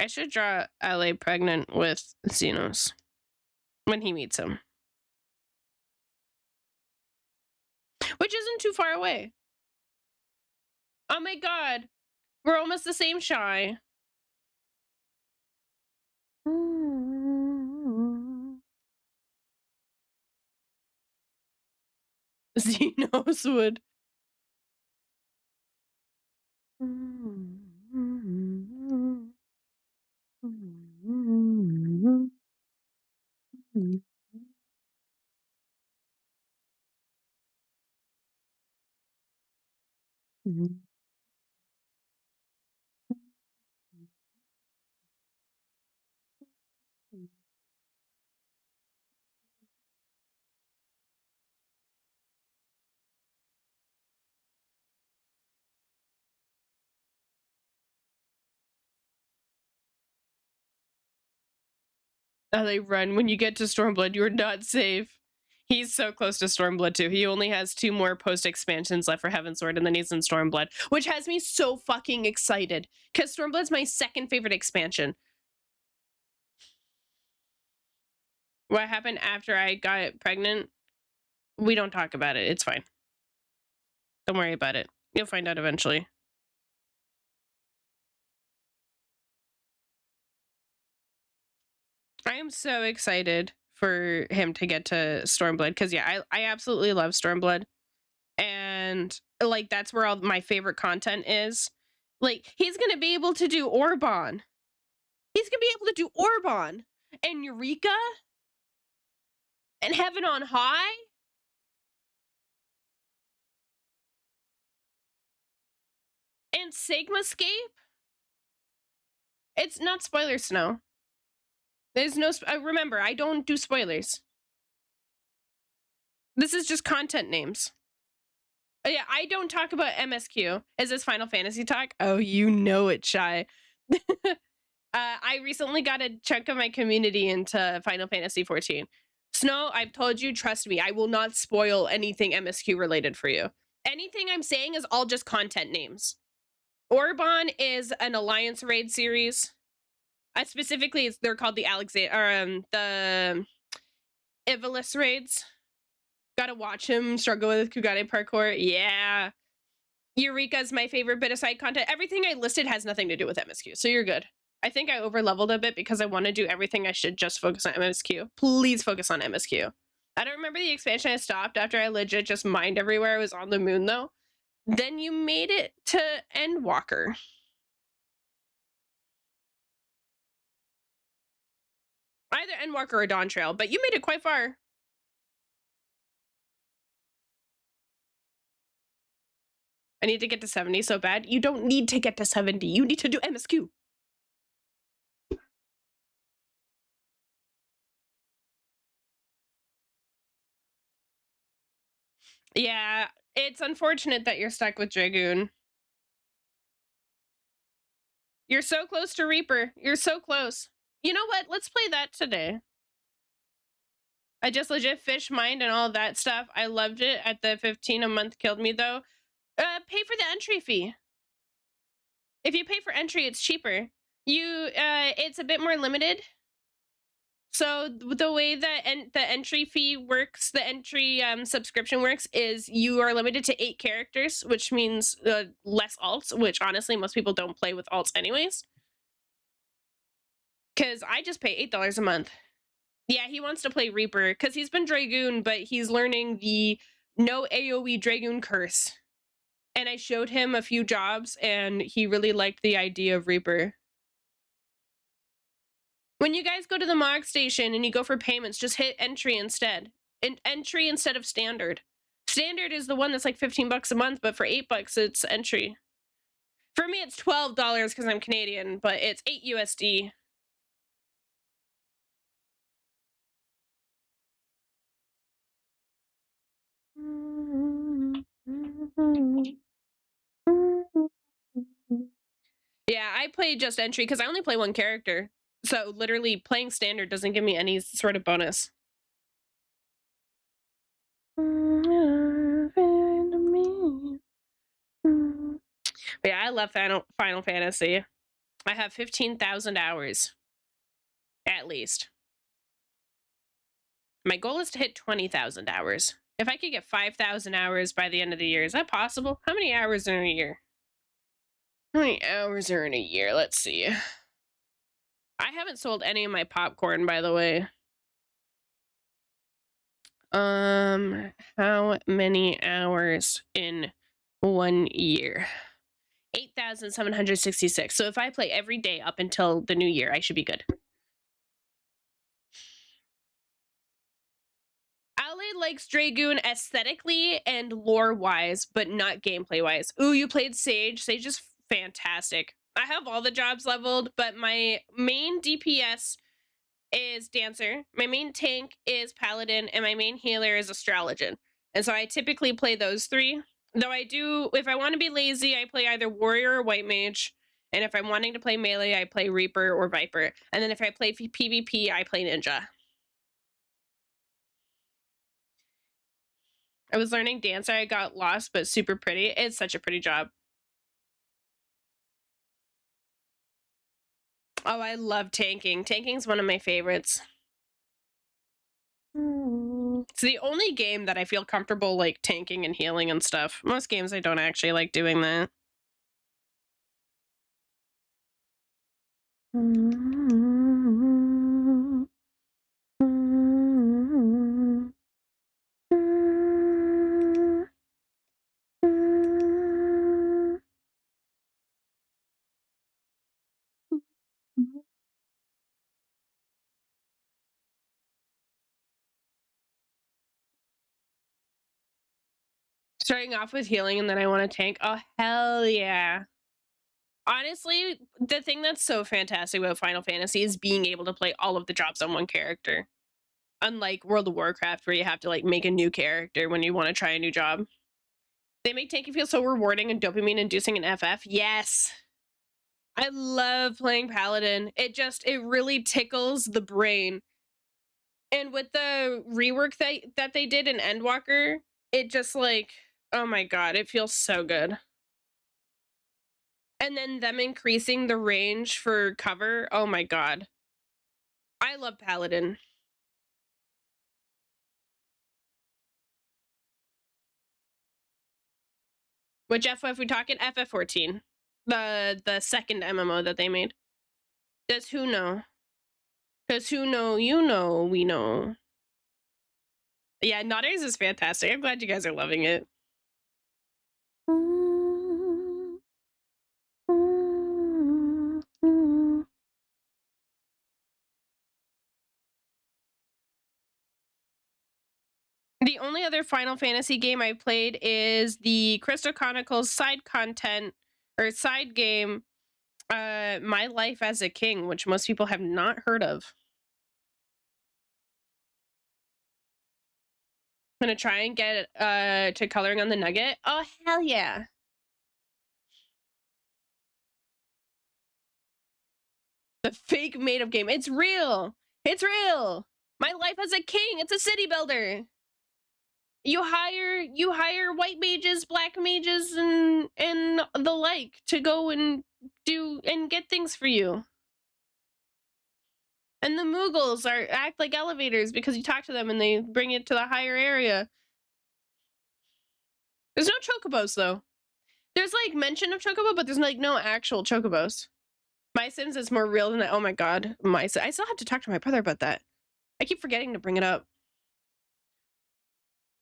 I should draw LA pregnant with Xenos when he meets him. Which isn't too far away. Oh my god. We're almost the same shy. Xenos would. Oh, they run. When you get to Stormblood, you're not safe. He's so close to Stormblood too. He only has 2 more post expansions left for Heavensward, and then he's in Stormblood, which has me so fucking excited because Stormblood's my second favorite expansion. What happened after I got pregnant? We don't talk about it. It's fine. Don't worry about it. You'll find out eventually. I am so excited for him to get to Stormblood because yeah, I absolutely love Stormblood. And like that's where all my favorite content is. Like he's gonna be able to do Orban. He's gonna be able to do Orban and Eureka and Heaven on High. And Sigmascape. It's not spoiler snow. There's no remember, I don't do spoilers. This is just content names. Yeah, I don't talk about MSQ. Is this Final Fantasy talk? Oh, you know it, Shy. I recently got a chunk of my community into Final Fantasy 14. Snow, I've told you, trust me, I will not spoil anything MSQ related for you. Anything I'm saying is all just content names. Orban is an Alliance raid series. Specifically, they're called the the Ivalice raids. Gotta watch him struggle with Kugane parkour. Yeah. Eureka's my favorite bit of side content. Everything I listed has nothing to do with MSQ, so you're good. I think I overleveled a bit because I want to do everything I should just focus on MSQ. Please focus on MSQ. I don't remember the expansion I stopped after I legit just mined everywhere. I was on the moon, though. Then you made it to Endwalker. Either Endwalker or Dawn Trail, but you made it quite far. I need to get to 70 so bad. You don't need to get to 70. You need to do MSQ. Yeah, it's unfortunate that you're stuck with Dragoon. You're so close to Reaper. You're so close. You know what? Let's play that today. I just legit fish mined and all that stuff. I loved it. At the 15 a month killed me though. Pay for the entry fee. If you pay for entry, it's cheaper. It's a bit more limited. So the way that the entry fee works, the entry subscription works, is you are limited to 8 characters, which means less alts, which honestly most people don't play with alts anyways. Because I just pay $8 a month. Yeah, he wants to play Reaper because he's been Dragoon, but he's learning the no AoE Dragoon curse. And I showed him a few jobs and he really liked the idea of Reaper. When you guys go to the MOG station and you go for payments, just hit entry instead. Entry instead of standard. Standard is the one that's like 15 bucks a month, but for 8 bucks, it's entry. For me, it's $12 because I'm Canadian, but it's 8 USD. Yeah, I play just entry because I only play one character. So literally playing standard doesn't give me any sort of bonus. But yeah, I love Final Fantasy. I have 15,000 hours. At least. My goal is to hit 20,000 hours. If I could get 5,000 hours by the end of the year, is that possible? How many hours are in a year? How many hours are in a year? Let's see. I haven't sold any of my popcorn, by the way. How many hours in 1 year? 8,766. So if I play every day up until the new year, I should be good. Ale likes Dragoon aesthetically and lore-wise, but not gameplay-wise. Ooh, you played Sage. Sage is fantastic. I have all the jobs leveled, but my main DPS is Dancer, my main tank is Paladin, and my main healer is Astrologian. And so I typically play those three. Though I do, if I want to be lazy, I play either Warrior or White Mage. And if I'm wanting to play melee, I play Reaper or Viper. And then if I play PvP, I play Ninja. I was learning Dancer, I got lost, but super pretty. It's such a pretty job. Oh, I love tanking. Tanking's one of my favorites. It's the only game that I feel comfortable like tanking and healing and stuff. Most games I don't actually like doing that. Starting off with healing and then I want to tank. Oh, hell yeah. Honestly, the thing that's so fantastic about Final Fantasy is being able to play all of the jobs on one character. Unlike World of Warcraft, where you have to like make a new character when you want to try a new job. They make tanking feel so rewarding and dopamine inducing in FF. Yes. I love playing Paladin. It really tickles the brain. And with the rework that they did in Endwalker, it just like, oh my god, it feels so good. And then them increasing the range for cover, oh my god. I love Paladin. Which FF we talking? FF14. The second MMO that they made. Does who know? Because who know, you know, we know. Yeah, Nodders is fantastic. I'm glad you guys are loving it. The only other Final Fantasy game I played is the Crystal Chronicles side content or side game, My Life as a King, which most people have not heard of. I'm gonna try and get to coloring on the Nugget. Oh, hell yeah. The fake made-up game. It's real. It's real. My Life as a King. It's a city builder. You hire white mages, black mages, and the like to go and do and get things for you. And the Moogles act like elevators because you talk to them and they bring you to the higher area. There's no chocobos though. There's like mention of chocobo, but there's like no actual chocobos. My Sims is more real than that. Oh my god, I still have to talk to my brother about that. I keep forgetting to bring it up.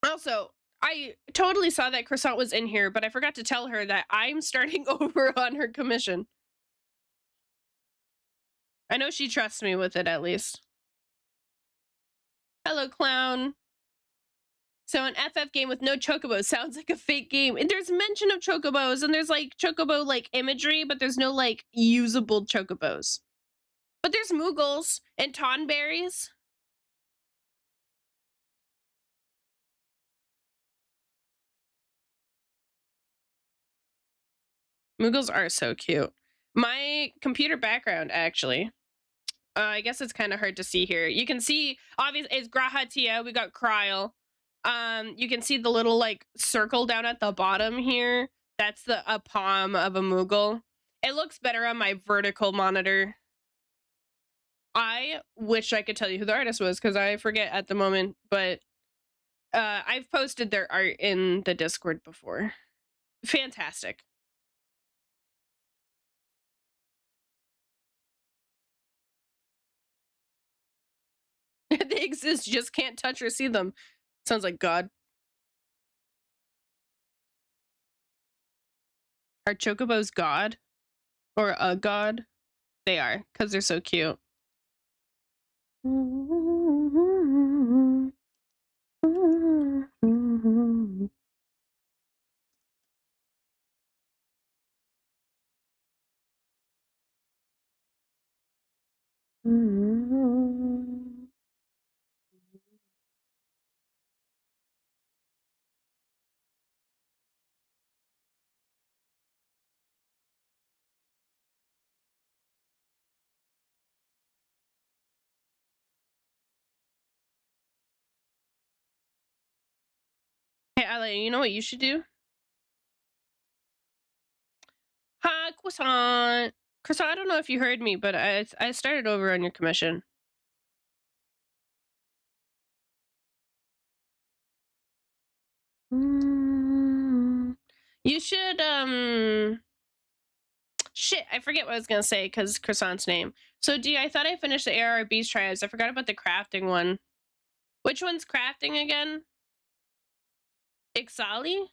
Also, I totally saw that Croissant was in here, but I forgot to tell her that I'm starting over on her commission. I know she trusts me with it at least. Hello, clown. So an FF game with no chocobos sounds like a fake game. And there's mention of chocobos and there's like chocobo like imagery, but there's no like usable chocobos. But there's Moogles and Tonberries. Moogles are so cute. My computer background, actually, I guess it's kind of hard to see here. You can see, obviously, it's Grahatia. We got Kryl. You can see the little like circle down at the bottom here. That's a palm of a Moogle. It looks better on my vertical monitor. I wish I could tell you who the artist was because I forget at the moment, but I've posted their art in the Discord before. Fantastic. They exist, just can't touch or see them. Sounds like God. Are chocobos God? Or a god? They are, because they're so cute. Hey, Ale, you know what you should do? Hi, croissant. Croissant, I don't know if you heard me, but I started over on your commission. You should, shit, I forget what I was gonna say because croissant's name. So, D, I thought I finished the ARB's triads. I forgot about the crafting one. Which one's crafting again? Ixali?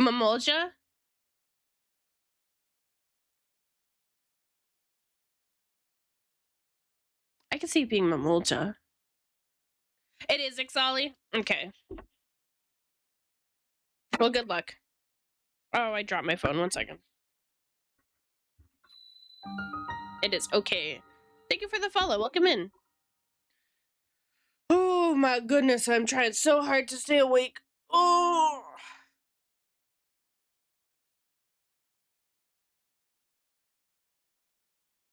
Mamolja? I can see it being Mamolja. It is Ixali? Okay. Well, good luck. Oh, I dropped my phone. 1 second. It is okay. Thank you for the follow. Welcome in. Oh my goodness, I'm trying so hard to stay awake. Oh.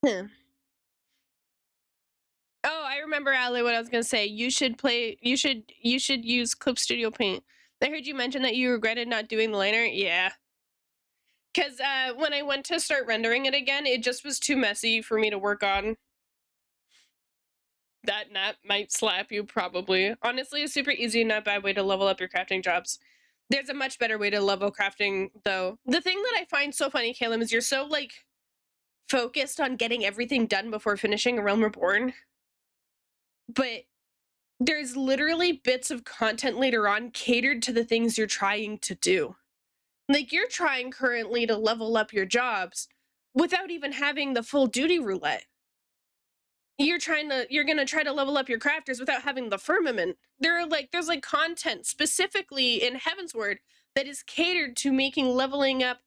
Huh. Oh, I remember, Ali, what I was gonna say. You should use Clip Studio Paint. I heard you mention that you regretted not doing the liner. Yeah. Because when I went to start rendering it again, it just was too messy for me to work on. That might slap you, probably. Honestly, a super easy and not bad way to level up your crafting jobs. There's a much better way to level crafting, though. The thing that I find so funny, Caleb, is you're so, like, focused on getting everything done before finishing A Realm Reborn. But there's literally bits of content later on catered to the things you're trying to do. Like, you're trying currently to level up your jobs without even having the full duty roulette. You're gonna try to level up your crafters without having the firmament. There's like content specifically in Heavensward that is catered to making leveling up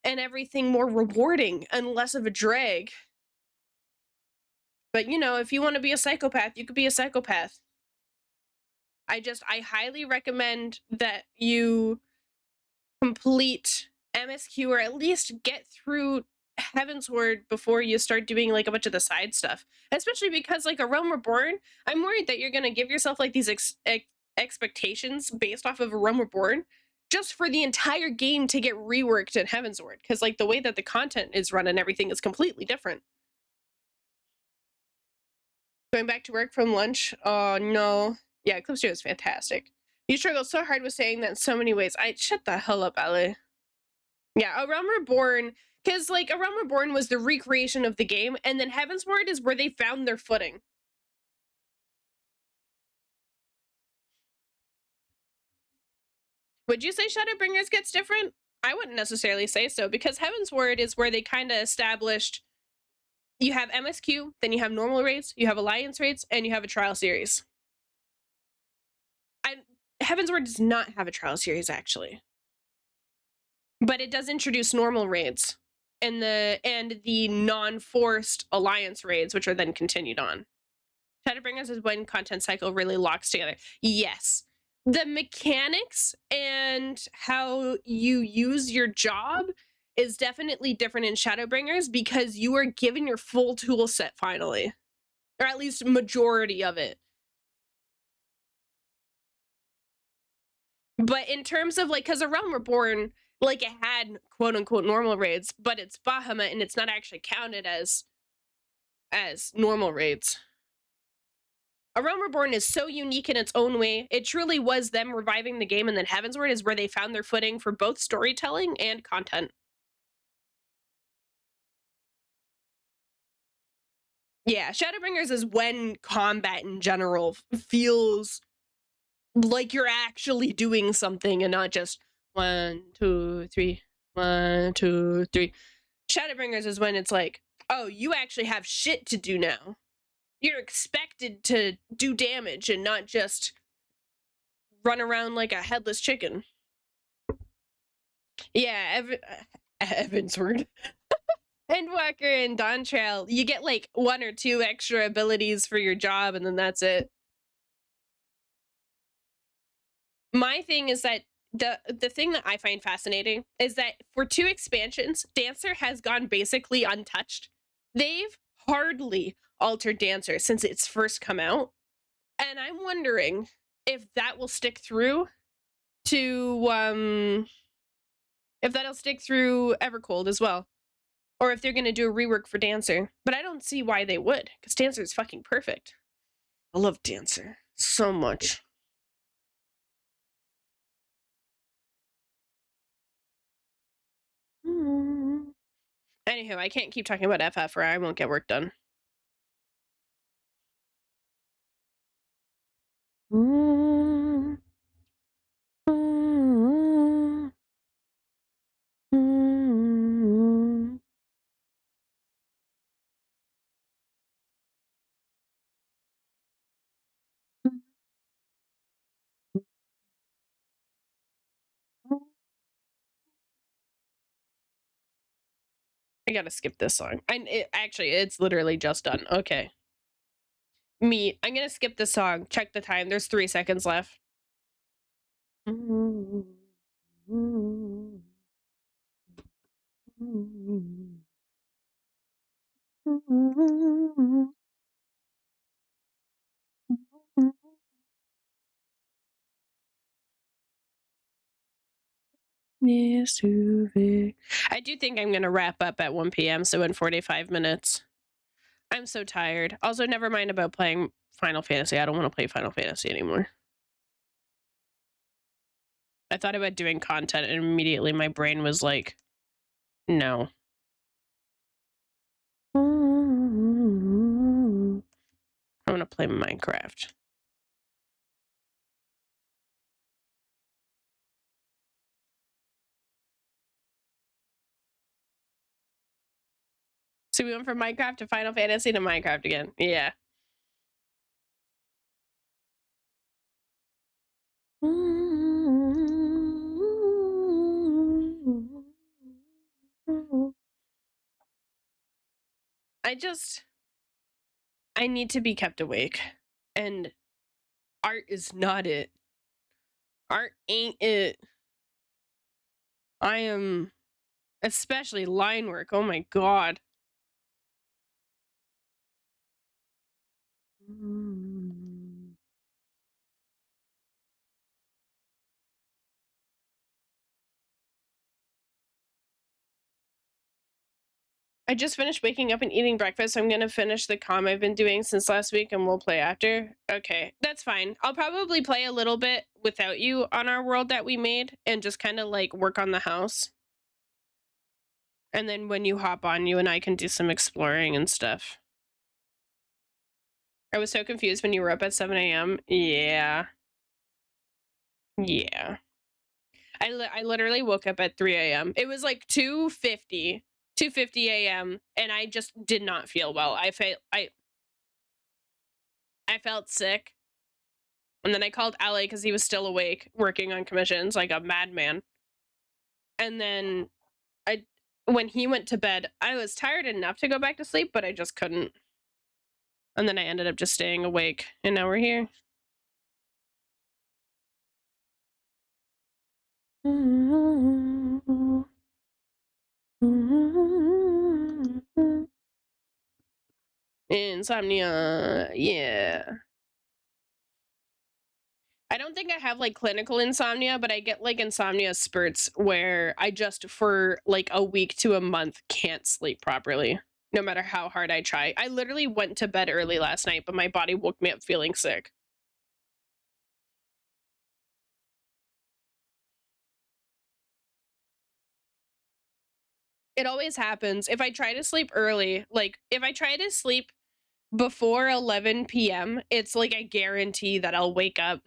and everything more rewarding and less of a drag. But you know, if you want to be a psychopath, you could be a psychopath. I highly recommend that you complete MSQ or at least get through Heavensward before you start doing like a bunch of the side stuff. Especially because like A Realm Reborn, I'm worried that you're gonna give yourself like these expectations based off of A Realm Reborn just for the entire game to get reworked in Heavensward. Because like the way that the content is run and everything is completely different. Going back to work from lunch? Oh no. Yeah, Clip Studio is fantastic. You struggle so hard with saying that in so many ways. Shut the hell up, Ali. Yeah, A Realm Reborn, because like A Realm Reborn was the recreation of the game, and then Heavensward is where they found their footing. Would you say Shadowbringers gets different? I wouldn't necessarily say so, because Heavensward is where they kind of established you have MSQ, then you have normal raids, you have alliance raids, and you have a trial series. Heavensward does not have a trial series, actually. But it does introduce normal raids and the non-forced alliance raids, which are then continued on. Shadowbringers is when content cycle really locks together. Yes. The mechanics and how you use your job is definitely different in Shadowbringers because you are given your full tool set finally. Or at least majority of it. But in terms of like, because A Realm Reborn, like it had quote unquote normal raids, but it's Bahamut and it's not actually counted as normal raids. A Realm Reborn is so unique in its own way. It truly was them reviving the game, and then Heavensward is where they found their footing for both storytelling and content. Yeah, Shadowbringers is when combat in general feels like you're actually doing something and not just 1, 2, 3, 1, 2, 3. Shadowbringers is when it's like, oh, you actually have shit to do now. You're expected to do damage and not just run around like a headless chicken. Yeah, Evansward. Endwalker and Dawn Trail, you get like 1 or 2 extra abilities for your job and then that's it. My thing is that the thing that I find fascinating is that for 2 expansions, Dancer has gone basically untouched. They've hardly altered Dancer since it's first come out. And I'm wondering if that will stick through to if that'll stick through Evercold as well. Or if they're gonna do a rework for Dancer. But I don't see why they would, because Dancer is fucking perfect. I love Dancer so much. Anywho, I can't keep talking about FF or I won't get work done. I gotta skip this song. Actually, it's literally just done. Okay. I'm gonna skip this song. Check the time. There's 3 seconds left. I do think I'm gonna wrap up at 1 p.m. so in 45 minutes. I'm so tired. Also, never mind about playing Final Fantasy. I don't want to play Final Fantasy anymore. I thought about doing content and immediately my brain was like, no. I want to play Minecraft. So we went from Minecraft to Final Fantasy to Minecraft again. Yeah. I need to be kept awake. And art is not it. Art ain't it. I am, especially line work. Oh my god. I just finished waking up and eating breakfast. I'm gonna finish the comm I've been doing since last week and we'll play after. Okay, that's fine. I'll probably play a little bit without you on our world that we made and just kind of like work on the house. And then when you hop on, you and I can do some exploring and stuff. I was so confused when you were up at 7 a.m. Yeah. Yeah. I literally woke up at 3 a.m. It was like 2:50 a.m. and I just did not feel well. I felt sick. And then I called Ale because he was still awake working on commissions like a madman. And then when he went to bed, I was tired enough to go back to sleep, but I just couldn't. And then I ended up just staying awake and now we're here. Insomnia, yeah. I don't think I have like clinical insomnia, but I get like insomnia spurts where I just for like a week to a month can't sleep properly, no matter how hard I try. I literally went to bed early last night, but my body woke me up feeling sick. It always happens. If I try to sleep early, like if I try to sleep before 11 p.m., it's like a guarantee that I'll wake up.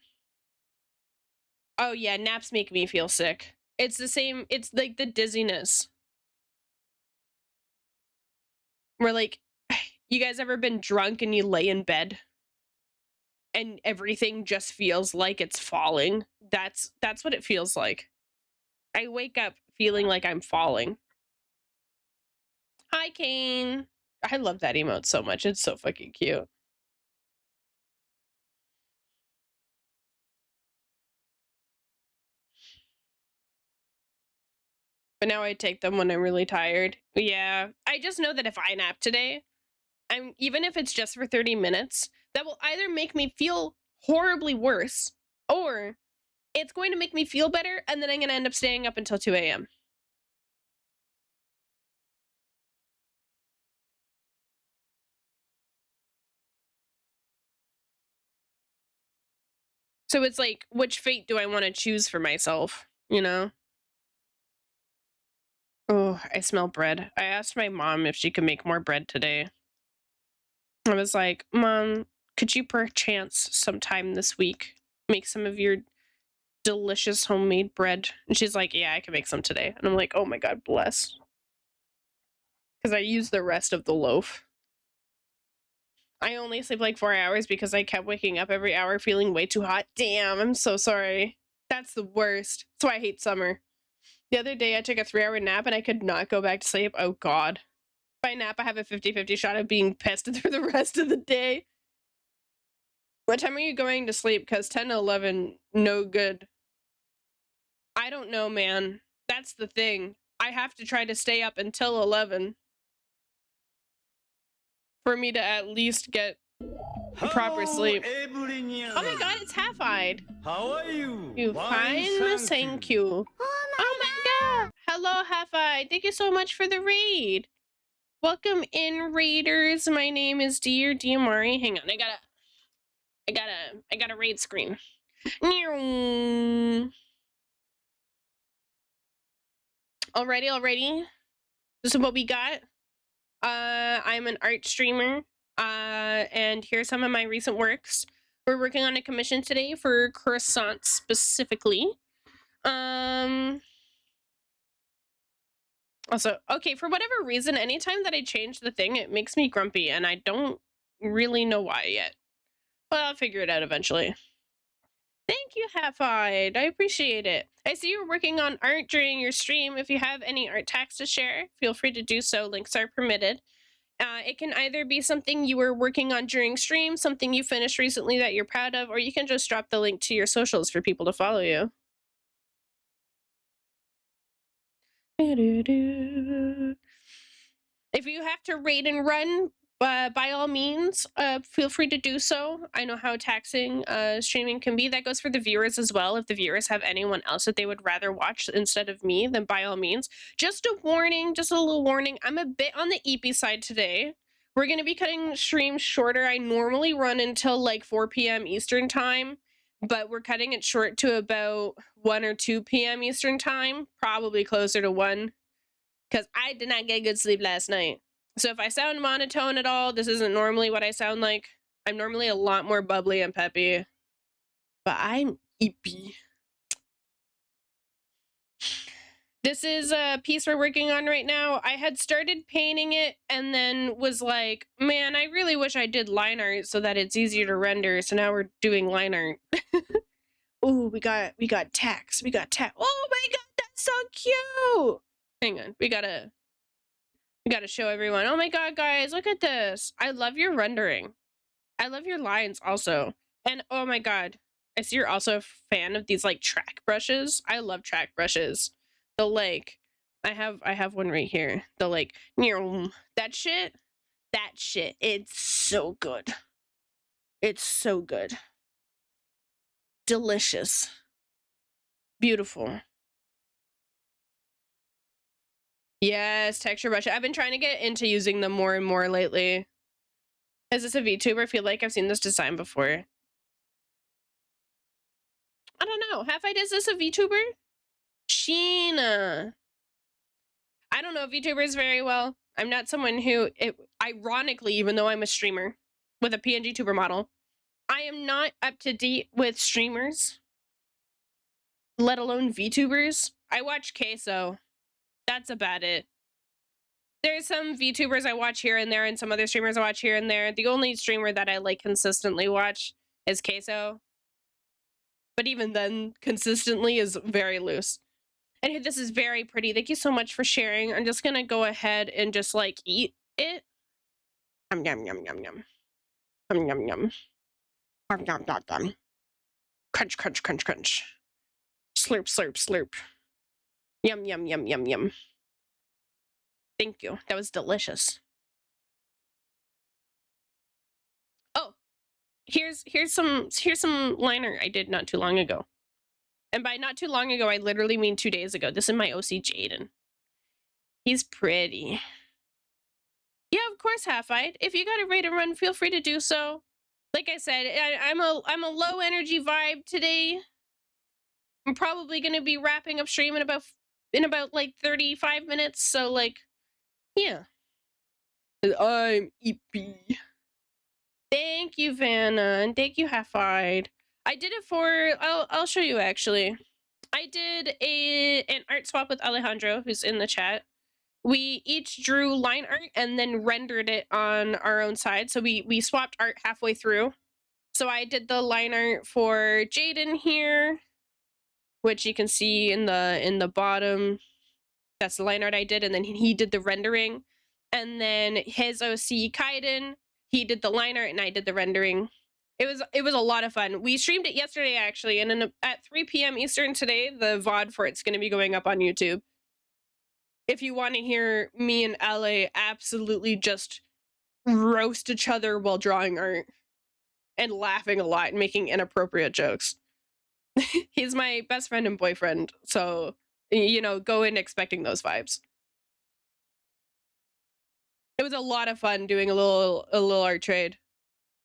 Oh yeah, naps make me feel sick. It's the same, it's like the dizziness. Where like, you guys ever been drunk and you lay in bed and everything just feels like it's falling? That's what it feels like. I wake up feeling like I'm falling. Hi, Kane. I love that emote so much. It's so fucking cute. But now I take them when I'm really tired. Yeah, I just know that if I nap today, even if it's just for 30 minutes, that will either make me feel horribly worse or it's going to make me feel better and then I'm going to end up staying up until 2 a.m. So it's like, which fate do I want to choose for myself, you know? Oh, I smell bread. I asked my mom if she could make more bread today. I was like, Mom, could you perchance sometime this week make some of your delicious homemade bread? And she's like, yeah, I can make some today. And I'm like, oh my God, bless. Because I used the rest of the loaf. I only sleep like 4 hours because I kept waking up every hour feeling way too hot. Damn, I'm so sorry. That's the worst. That's why I hate summer. The other day I took a 3-hour nap and I could not go back to sleep. Oh God. By nap, I have a 50-50 shot of being pissed through the rest of the day. What time are you going to sleep? Because 10 to 11, no good. I don't know, man. That's the thing. I have to try to stay up until 11 for me to at least get proper sleep. Oh my God, it's half-eyed. How are you? You fine? Thank you. Oh my God. Hello, half-eyed. Thank you so much for the raid. Welcome in, raiders. My name is Dear Diamari. Hang on, I got a raid screen. Alrighty. This is what we got. I'm an art streamer. And here's some of my recent works. We're working on a commission today for croissants specifically. Also, okay, for whatever reason, anytime that I change the thing, it makes me grumpy, and I don't really know why yet. But I'll figure it out eventually. Thank you, Half-Eyed. I appreciate it. I see you're working on art during your stream. If you have any art tags to share, feel free to do so. Links are permitted. It can either be something you were working on during stream, something you finished recently that you're proud of, or you can just drop the link to your socials for people to follow you. If you have to raid and run, by all means, feel free to do so. I know how taxing streaming can be. That goes for the viewers as well. If the viewers have anyone else that they would rather watch instead of me, then by all means. Just a warning, just a little warning. I'm a bit on the eepy side today. We're going to be cutting streams shorter. I normally run until like 4 p.m. Eastern time, but we're cutting it short to about 1 or 2 p.m. Eastern time, probably closer to 1. Because I did not get good sleep last night. So if I sound monotone at all, this isn't normally what I sound like. I'm normally a lot more bubbly and peppy. But I'm eepy. This is a piece we're working on right now. I had started painting it and then was like, man, I really wish I did line art so that it's easier to render. So now we're doing line art. Oh, we got tax. We got tax. Oh my God, that's so cute. Hang on, we gotta show everyone. Oh my God, guys, look at this. I love your rendering. I love your lines also. And oh my God, I see you're also a fan of these like track brushes. I love track brushes. The like, I have one right here. The like, that shit, it's so good. It's so good. Delicious. Beautiful. Yes, texture brush. I've been trying to get into using them more and more lately. Is this a VTuber? I feel like I've seen this design before. I don't know. Is this a VTuber? Sheena. I don't know VTubers very well. I'm not someone who, ironically, even though I'm a streamer, with a PNG tuber model. I am not up to date with streamers, let alone VTubers. I watch Queso. That's about it. There's some VTubers I watch here and there and some other streamers I watch here and there. The only streamer that I like consistently watch is Queso. But even then, consistently is very loose. And this is very pretty. Thank you so much for sharing. I'm just gonna go ahead and just like eat it. Yum yum yum yum yum. Yum yum yum. Yum yum yum yum. Crunch crunch crunch crunch. Slurp slurp slurp. Yum yum yum yum yum. Thank you. That was delicious. Oh, here's some liner I did not too long ago. And by not too long ago, I literally mean 2 days ago. This is my OC Jaden. He's pretty. Yeah, of course, Half-Eyed. If you got a raid and run, feel free to do so. Like I said, I'm a low energy vibe today. I'm probably gonna be wrapping up stream in about like 35 minutes. So like, yeah. I'm EP. Thank you, Vanna, and thank you, Half-Eyed. I did it for. I'll show you actually. I did an art swap with Alejandro, who's in the chat. We each drew line art and then rendered it on our own side. So we swapped art halfway through. So I did the line art for Jaden here, which you can see in the bottom. That's the line art I did, and then he did the rendering. And then his OC Kaiden, he did the line art and I did the rendering. It was a lot of fun. We streamed it yesterday actually, and then at 3 p.m. Eastern today, the VOD for it's going to be going up on YouTube. If you want to hear me and Ale absolutely just roast each other while drawing art and laughing a lot and making inappropriate jokes. He's my best friend and boyfriend, so, you know, go in expecting those vibes. It was a lot of fun doing a little art trade.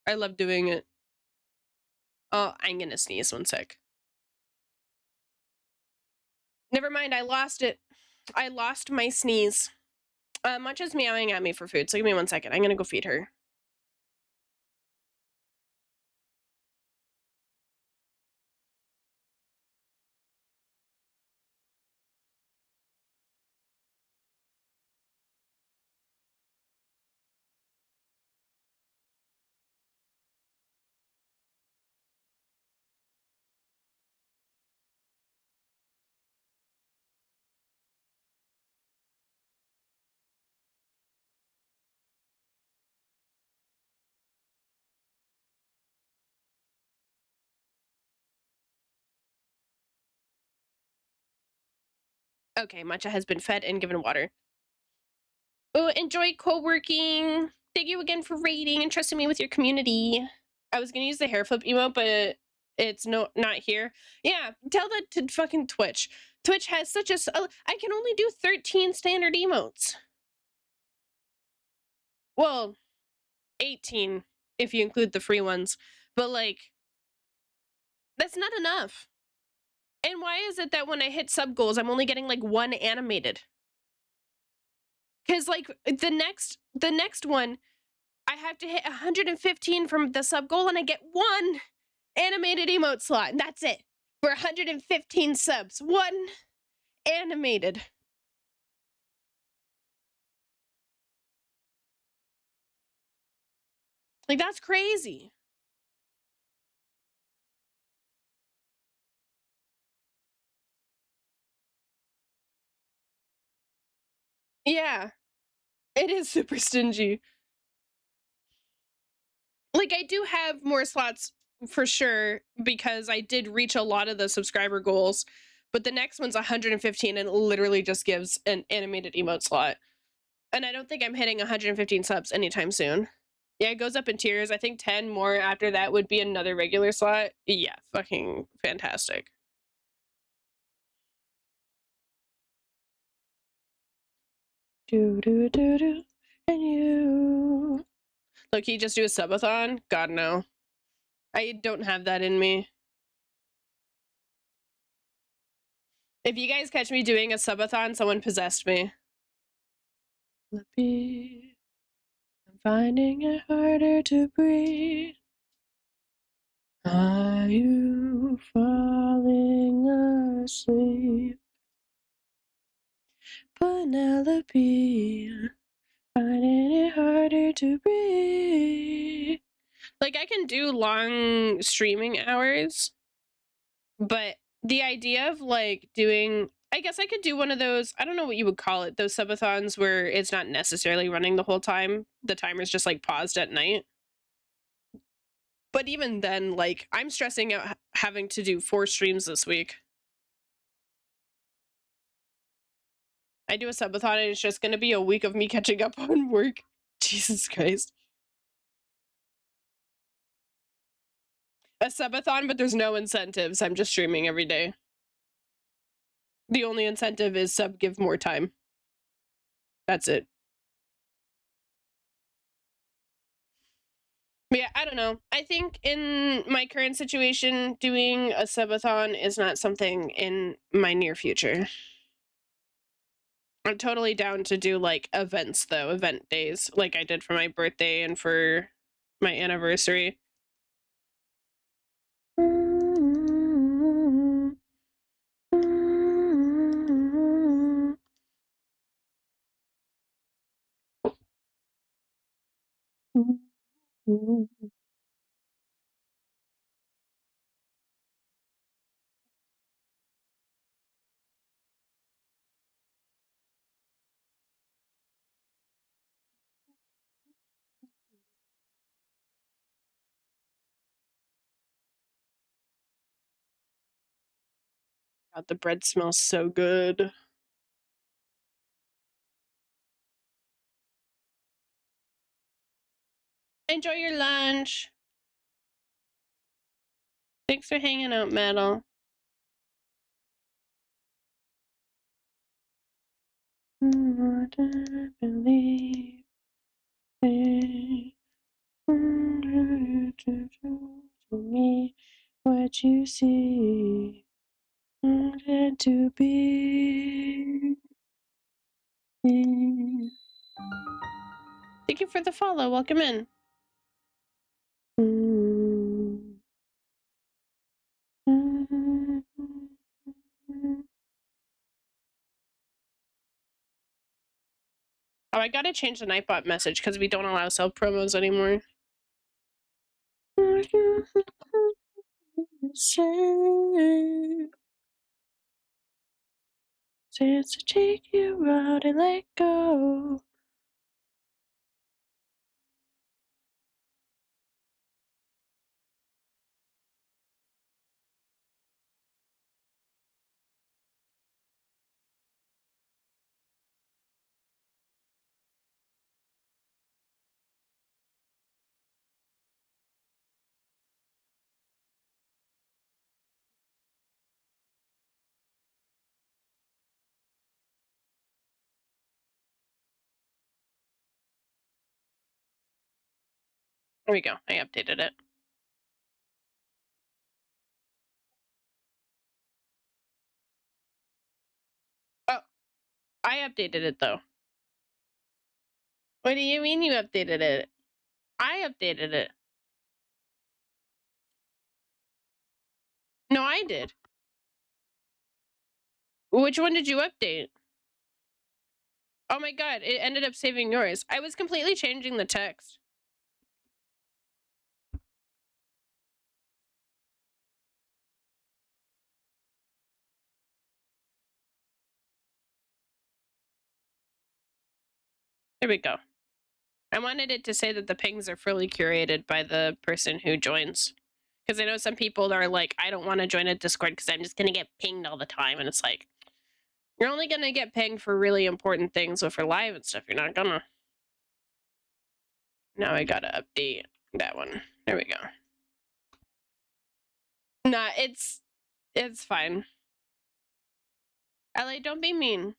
I love doing it. Oh, I'm gonna sneeze 1 sec. Never mind, I lost it. I lost my sneeze. Matcha's meowing at me for food, so give me 1 second. I'm gonna go feed her. Okay, Matcha has been fed and given water. Oh, enjoy co-working. Thank you again for raiding and trusting me with your community. I was gonna use the hair flip emote, but it's not here. Yeah, tell that to fucking Twitch. Twitch has such a... I can only do 13 standard emotes. Well, 18 if you include the free ones. But like, that's not enough. And why is it that when I hit sub goals, I'm only getting like 1 animated? Because like the next one, I have to hit 115 from the sub goal and I get 1 animated emote slot. And that's it. For 115 subs. 1 animated. Like, that's crazy. Yeah. It is super stingy. Like, I do have more slots for sure because I did reach a lot of the subscriber goals, but the next one's 115 and it literally just gives an animated emote slot. And I don't think I'm hitting 115 subs anytime soon. Yeah, it goes up in tiers. I think 10 more after that would be another regular slot. Yeah, fucking fantastic. Do do do do and you. Look, he just do a subathon? God no. I don't have that in me. If you guys catch me doing a subathon, someone possessed me. finding it harder to breathe. Are you falling asleep? Penelope, finding it harder to breathe. Like, I can do long streaming hours, but the idea of like doing, I guess I could do one of those, I don't know what you would call it, those subathons where it's not necessarily running the whole time. The timer's just like paused at night. But even then, like, I'm stressing out having to do 4 streams this week. I do a subathon and it's just going to be a week of me catching up on work. Jesus Christ. A subathon, but there's no incentives. I'm just streaming every day. The only incentive is sub give more time. That's it. But yeah, I don't know. I think in my current situation, doing a subathon is not something in my near future. I'm totally down to do like events though, event days, like I did for my birthday and for my anniversary. God, the bread smells so good. Enjoy your lunch. Thanks for hanging out, Metal. What I believe to me what you see wanted to be. Thank you for the follow. Welcome in. Oh, I gotta change the Nightbot message because we don't allow self promos anymore. Says to take you out and let go. There we go. I updated it. Oh, I updated it though. What do you mean you updated it? I updated it. No, I did. Which one did you update? Oh my god, it ended up saving yours. I was completely changing the text. There we go. I wanted it to say that the pings are fully curated by the person who joins. Because I know some people are like, I don't want to join a Discord because I'm just going to get pinged all the time. And it's like, you're only going to get pinged for really important things. So for live and stuff, you're not gonna. Now I gotta update that one. There we go. Nah, it's fine. LA, don't be mean.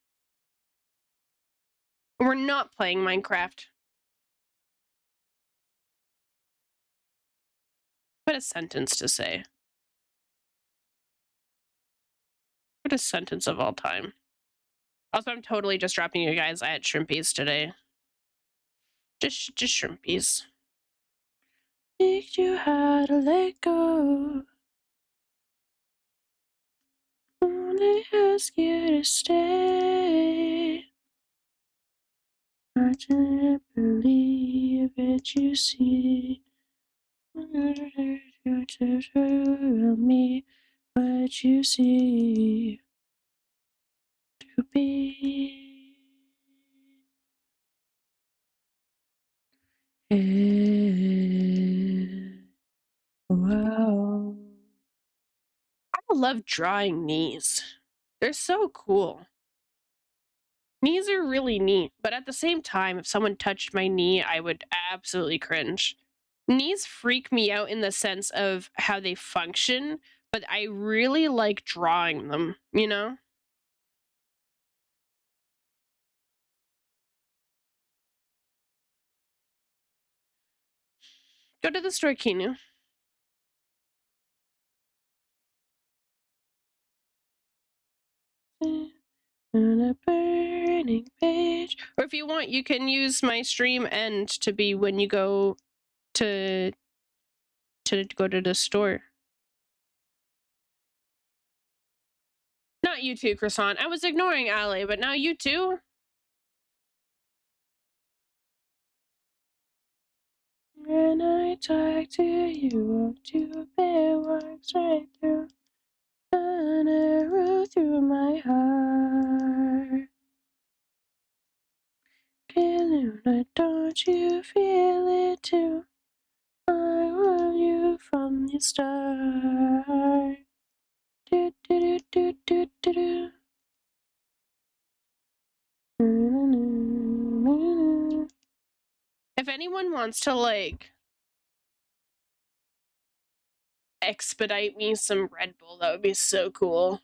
We're not playing Minecraft. What a sentence to say. What a sentence of all time. Also, I'm totally just dropping you guys. I had shrimpies today. Just shrimpies. Teach you how to let go. Only ask you to stay. I can't believe it, you see. To me, what you see to be. Wow. I love drawing knees. They're so cool. Knees are really neat, but at the same time, if someone touched my knee, I would absolutely cringe. Knees freak me out in the sense of how they function, but I really like drawing them, you know? Go to the store, Kinu. On a burning page. Or if you want, you can use my stream end to be when you go to go to the store. Not you too, Croissant. I was ignoring Ale, but now you too? When I talk to you, walk to bear walks right through, an arrow through my heart. Luna, don't you feel it too? I love you from the start. Do, do, do, do, do, do, do. If anyone wants to, like, expedite me some Red Bull, that would be so cool.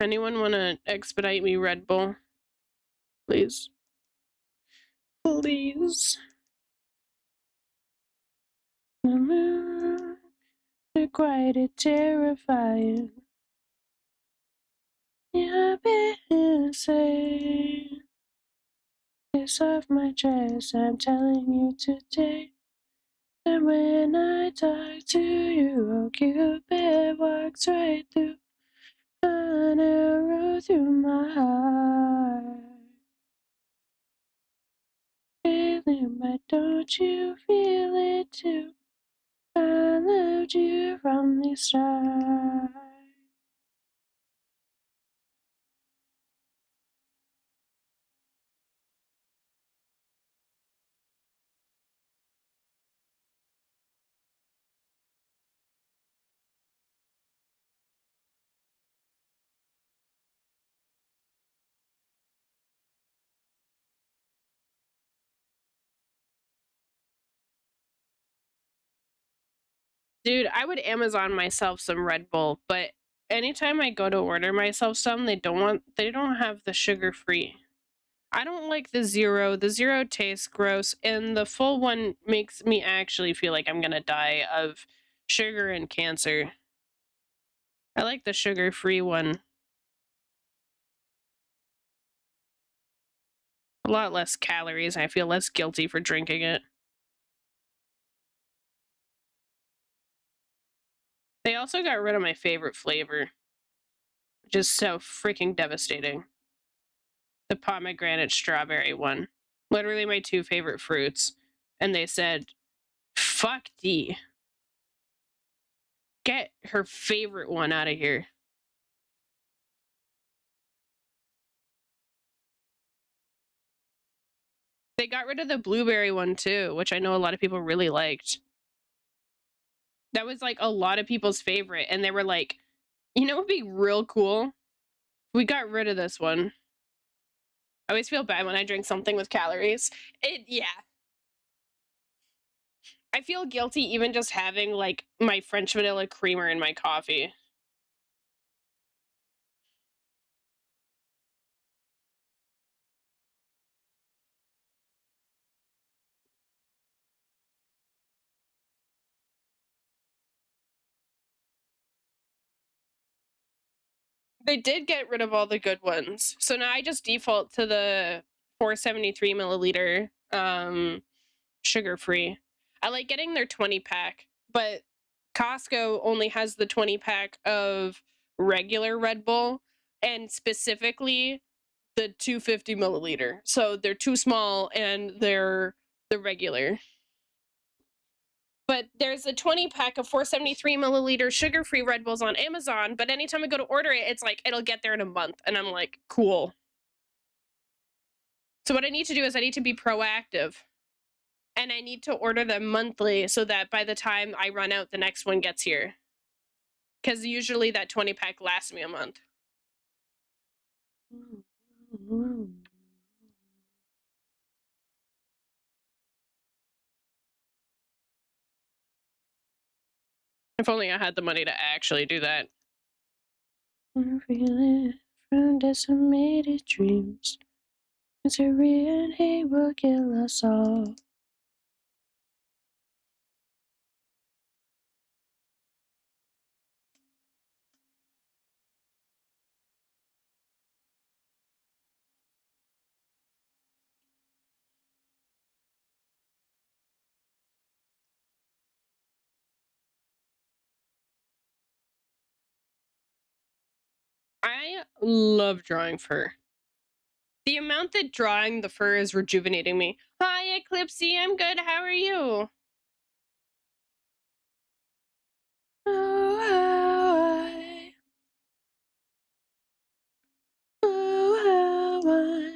Anyone want to expedite me Red Bull? Please. Please. Quite terrifying. Yeah, I've been insane. It's off my chest, I'm telling you today. And when I talk to you, Cupid walks right through, an arrow through my heart. Feeling, but don't you feel it too? I loved you from the start. Dude, I would Amazon myself some Red Bull, but anytime I go to order myself some, they don't have the sugar-free. I don't like the zero. The zero tastes gross, and the full one makes me actually feel like I'm gonna die of sugar and cancer. I like the sugar-free one. A lot less calories, and I feel less guilty for drinking it. They also got rid of my favorite flavor, which is so freaking devastating. The pomegranate strawberry one. Literally my two favorite fruits. And they said, fuck D. Get her favorite one out of here. They got rid of the blueberry one too, which I know a lot of people really liked. That was like a lot of people's favorite. And they were like, you know what would be real cool? We got rid of this one. I always feel bad when I drink something with calories. Yeah. I feel guilty even just having like my French vanilla creamer in my coffee. They did get rid of all the good ones. So now I just default to the 473 milliliter sugar-free. I like getting their 20-pack, but Costco only has the 20-pack of regular Red Bull, and specifically the 250 milliliter. So they're too small and they're the regular. But there's a 20-pack of 473 milliliter sugar-free Red Bulls on Amazon, but anytime I go to order it, it's like, it'll get there in a month. And I'm like, cool. So what I need to do is I need to be proactive. And I need to order them monthly so that by the time I run out, the next one gets here. Because usually that 20-pack lasts me a month. If only I had the money to actually do that. I'm feeling from decimated dreams. Misery and hate will kill us all. I love drawing fur. The amount that drawing the fur is rejuvenating me. Hi, Eclipsey, I'm good. How are you? Oh, how I... Oh, how I...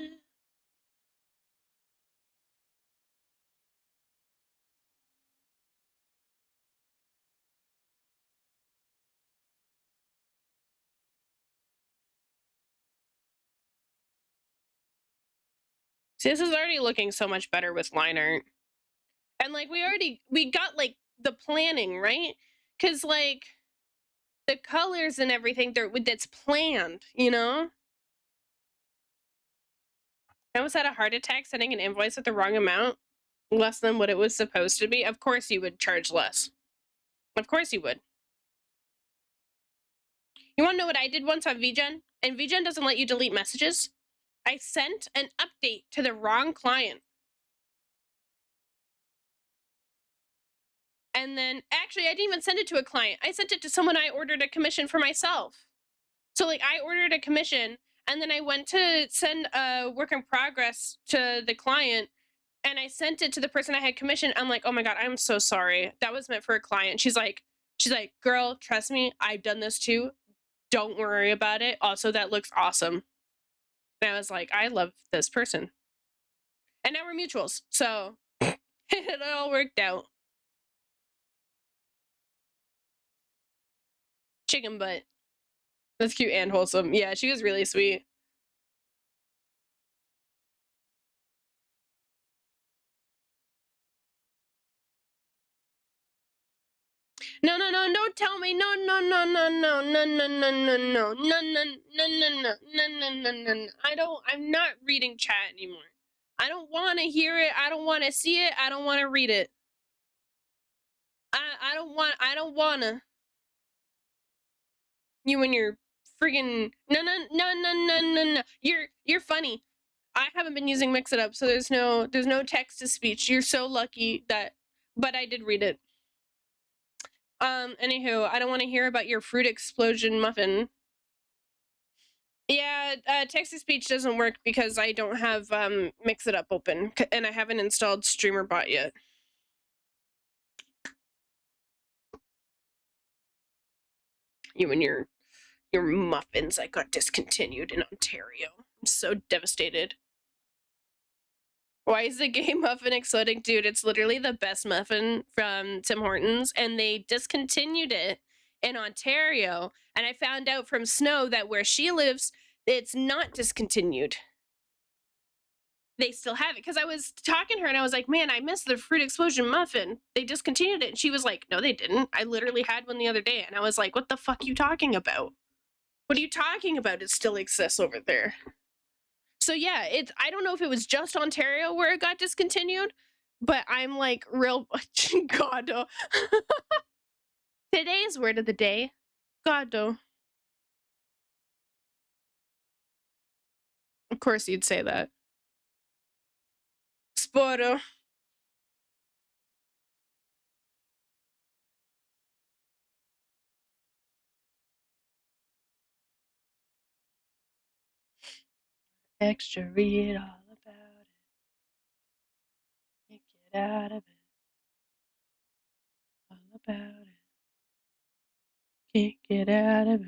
See, this is already looking so much better with line art. And, like, we got, like, the planning, right? Because, like, the colors and everything, that's planned, you know? I almost had a heart attack sending an invoice at the wrong amount, less than what it was supposed to be. Of course you would charge less. Of course you would. You want to know what I did once on VGen? And VGen doesn't let you delete messages. I sent an update to the wrong client. And then, actually, I didn't even send it to a client. I sent it to someone I ordered a commission for myself. So, like, I ordered a commission, and then I went to send a work in progress to the client, and I sent it to the person I had commissioned. I'm like, oh my God, I'm so sorry. That was meant for a client. She's like, girl, trust me, I've done this too. Don't worry about it. Also, that looks awesome. And I was like, I love this person. And now we're mutuals. So it all worked out. Chicken butt. That's cute and wholesome. Yeah, she was really sweet. No, don't tell me. No. I'm not reading chat anymore. I don't want to hear it. I don't want to see it. I don't want to read it. I don't want to. You and your friggin' no. You're funny. I haven't been using Mix It Up, so there's no text to speech. You're so lucky that, but I did read it. Anywho, I don't want to hear about your fruit explosion muffin. Yeah, text to speech doesn't work because I don't have Mix It Up open, and I haven't installed StreamerBot yet. You and your muffins that got discontinued in Ontario. I'm so devastated. Why is the gay muffin exploding? Dude, it's literally the best muffin from Tim Hortons, and they discontinued it in Ontario. And I found out from Snow that where she lives, it's not discontinued. They still have it. Because I was talking to her and I was like, man, I miss the fruit explosion muffin. They discontinued it. And she was like, no, they didn't. I literally had one the other day. And I was like, what the fuck are you talking about? What are you talking about? It still exists over there. So yeah, I don't know if it was just Ontario where it got discontinued, but I'm like real God. Today's word of the day, God. Of course you'd say that. sporo. Extra, read all about it. Get out of it. All about it. Can't get out of it.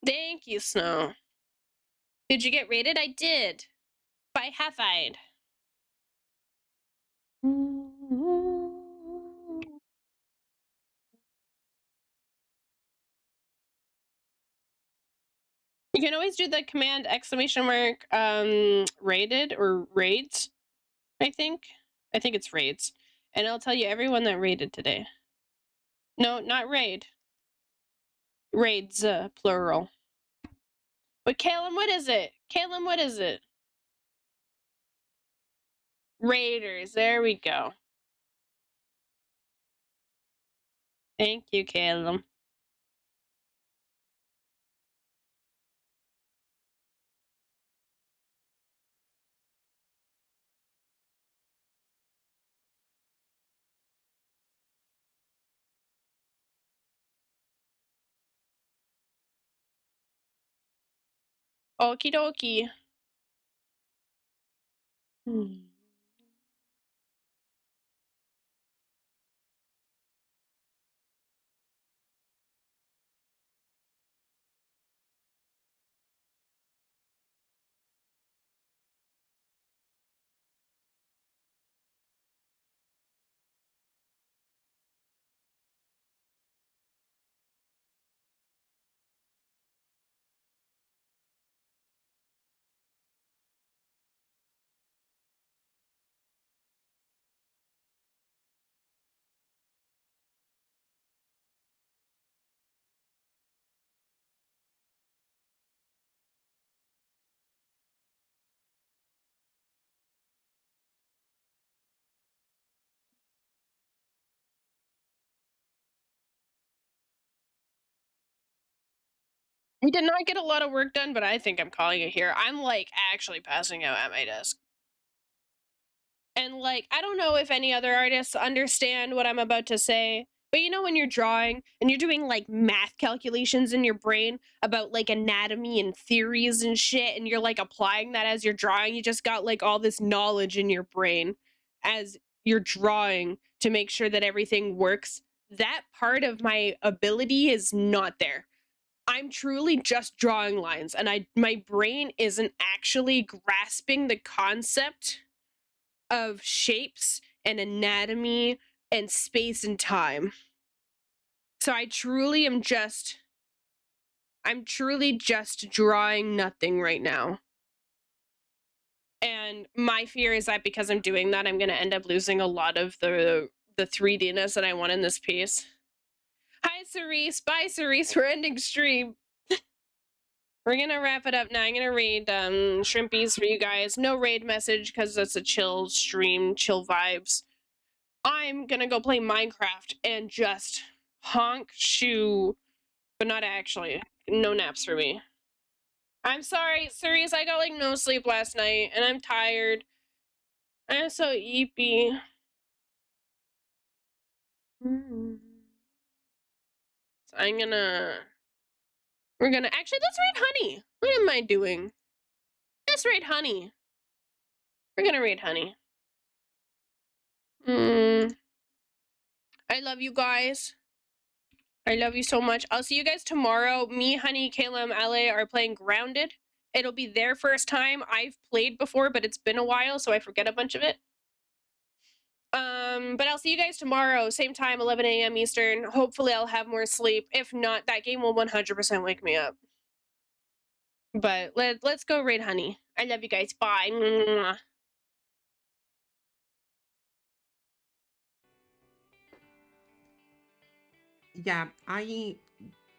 Thank you, Snow. Did you get rated? I did. By Half-Eyed. You can always do the command exclamation mark rated or raids, I think. I think it's raids. And I'll tell you everyone that raided today. No, not raid. Raids, plural. But Caleb, what is it? Caleb, what is it? Raiders, there we go. Thank you, Caleb. Okie dokie. We did not get a lot of work done, but I think I'm calling it here. I'm like actually passing out at my desk. And like, I don't know if any other artists understand what I'm about to say, but you know, when you're drawing and you're doing like math calculations in your brain about like anatomy and theories and shit, and you're like applying that as you're drawing, you just got like all this knowledge in your brain as you're drawing to make sure that everything works. That part of my ability is not there. I'm truly just drawing lines, and my brain isn't actually grasping the concept of shapes and anatomy and space and time. So I'm truly just drawing nothing right now. And my fear is that because I'm doing that, I'm going to end up losing a lot of the 3D-ness that I want in this piece. Hi, Cerise. Bye, Cerise. We're ending stream. We're gonna wrap it up now. I'm gonna raid Shrimpies for you guys. No raid message because that's a chill stream, chill vibes. I'm gonna go play Minecraft and just honk shoe, but not actually. No naps for me. I'm sorry, Cerise, I got like no sleep last night and I'm tired. I'm so eepy. So we're gonna, actually, let's raid Honey. What am I doing? Let's raid Honey. We're gonna raid Honey. I love you guys. I love you so much. I'll see you guys tomorrow. Me, Honey, Caleb, Ale are playing Grounded. It'll be their first time. I've played before, but it's been a while, so I forget a bunch of it. But I'll see you guys tomorrow, same time, 11 a.m. Eastern. Hopefully I'll have more sleep. If not, that game will 100% wake me up. But let's go raid Honey. I love you guys. Bye. Mwah. Yeah, I